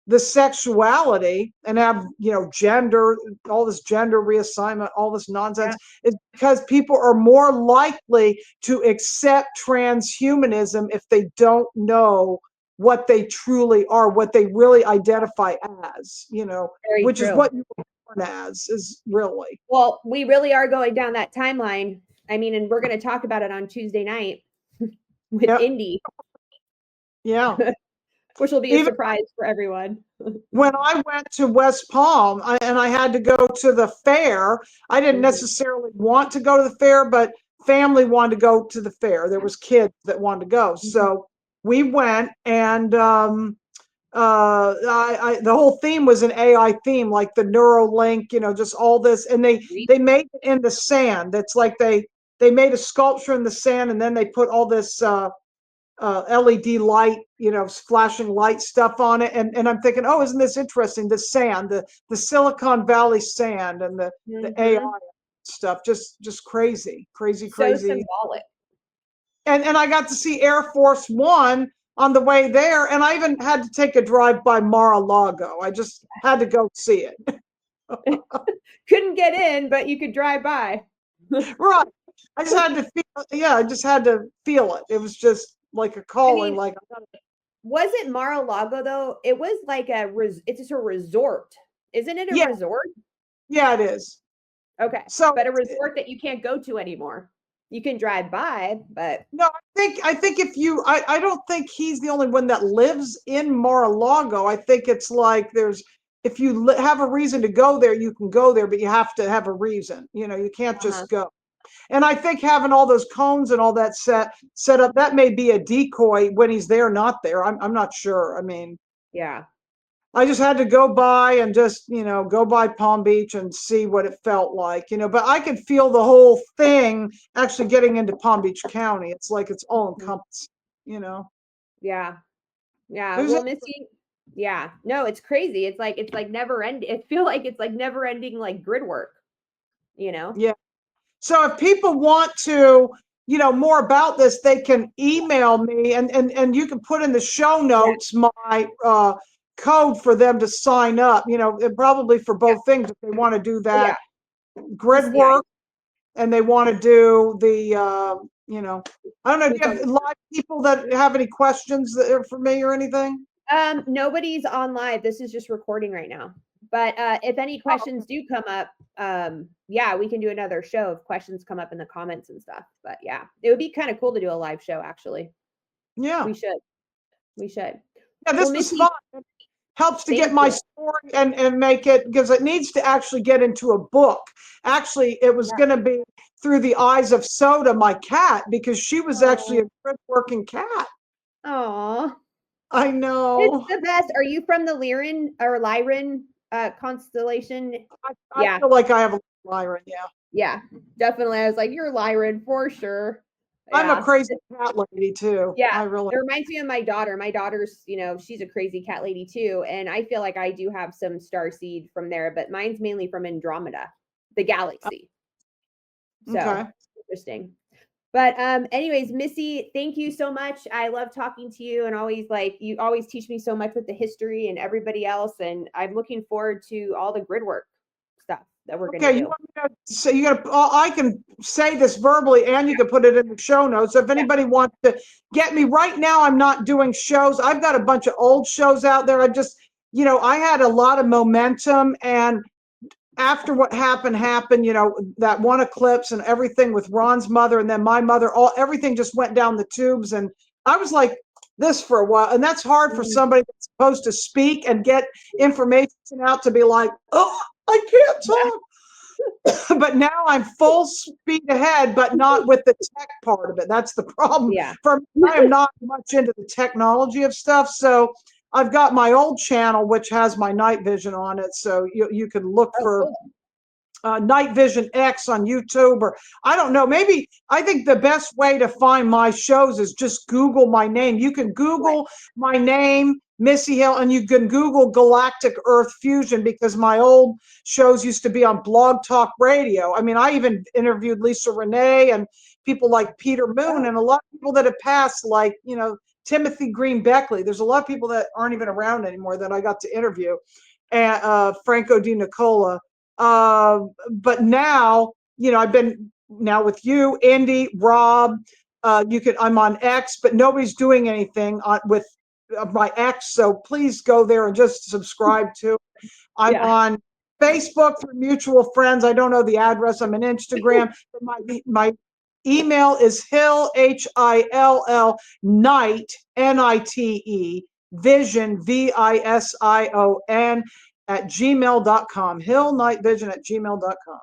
the sexuality and have gender, all this gender reassignment, all this nonsense, is because people are more likely to accept transhumanism if they don't know what they truly are, what they really identify as, which is what you were born as, is really.
Well, we really are going down that timeline. I mean, and we're going to talk about it on Tuesday night with Indy.
Yeah.
Which will be a surprise for everyone.
When I went to West Palm and I had to go to the fair, I didn't necessarily want to go to the fair, but family wanted to go to the fair. There was kids that wanted to go. So we went, and the whole theme was an AI theme, like the Neuralink, just all this. And they made it in the sand. It's like they made a sculpture in the sand, and then they put all this LED light, flashing light stuff on it. And I'm thinking, oh, isn't this interesting? The sand, the Silicon Valley sand, and the AI stuff, just crazy.
So symbolic.
And I got to see Air Force One on the way there, and I even had to take a drive by Mar-a-Lago. I just had to go see it.
Couldn't get in, but you could drive by.
Right. I just had to feel it. It was just like a calling.
Was it Mar-a-Lago though? It was like it's just a resort. Isn't it a resort?
Yeah, it is.
Okay. But a resort that you can't go to anymore. You can drive by, but
no, I think if you, I don't think he's the only one that lives in Mar-a-Lago. I think it's like if you have a reason to go there, you can go there, but you have to have a reason. You can't just go. And I think having all those cones and all that set up, that may be a decoy when he's there, not there. I'm not sure. I mean, I just had to go by and just, go by Palm Beach and see what it felt like, but I could feel the whole thing actually getting into Palm Beach County. It's like it's all encompassing,
Yeah. Well, Missy, no, it's crazy. It's like never ending. I feel like it's like never ending, like Gridwork,
Yeah. So if people want to, more about this, they can email me, and you can put in the show notes my code for them to sign up, probably for both things if they want to do that Gridwork, and they want to do the, I don't know, do you have live people that have any questions for me or anything?
Nobody's on live. This is just recording right now. But if any questions do come up, we can do another show if questions come up in the comments and stuff. But it would be kind of cool to do a live show, actually.
Yeah.
We should.
Yeah, this was fun. It helps to get my story and make it, because it needs to actually get into a book. Actually, it was going to be through the eyes of Soda, my cat, because she was actually a good working cat.
Aw.
I know.
It's the best. Are you from the Lyran constellation?
I feel like I have a Lyran,
Yeah, definitely. I was like, you're Lyran for sure.
I'm a crazy cat lady too.
Yeah,
it
reminds me of my daughter. My daughter's, she's a crazy cat lady too, and I feel like I do have some starseed from there, but mine's mainly from Andromeda, the galaxy. So interesting. But anyways, Missy, thank you so much. I love talking to you, and always you always teach me so much with the history and everybody else. And I'm looking forward to all the grid work stuff that we're going to
Okay,
do.
so you got. I can say this verbally, and you can put it in the show notes. So if anybody wants to get me right now, I'm not doing shows. I've got a bunch of old shows out there. I just, I had a lot of momentum, and after what happened, that one eclipse and everything with Ron's mother and then my mother, everything just went down the tubes. And I was like this for a while. And that's hard for somebody that's supposed to speak and get information out to be like, oh, I can't talk. But now I'm full speed ahead, but not with the tech part of it. That's the problem.
Yeah.
For me, I am not much into the technology of stuff. So I've got my old channel, which has my night vision on it. So you can look for Night Vision X on YouTube, or I don't know. Maybe I think the best way to find my shows is just Google my name. You can Google my name, Missy Hill, and you can Google Galactic Earth Fusion, because my old shows used to be on Blog Talk Radio. I mean, I even interviewed Lisa Renee and people like Peter Moon and a lot of people that have passed, like, Timothy Green Beckley. There's a lot of people that aren't even around anymore that I got to interview, and Franco Di Nicola. But now, I've been now with you, Indy, Rob. I'm on X, but nobody's doing anything with my X. So please go there and just subscribe to. I'm on Facebook for mutual friends. I don't know the address. I'm on Instagram. My email is Hill, Hill, Night, Nite, Vision, Vision, at gmail.com. hillnightvision@gmail.com.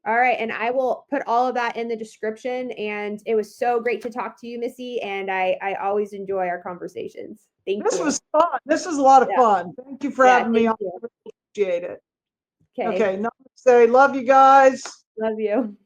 All right. And I will put all of that in the description. And it was so great to talk to you, Missy. And I always enjoy our conversations. Thank you.
This was fun. This is a lot of fun. Thank you for having me on. I appreciate it. Okay. Namaste. Love you guys.
Love you.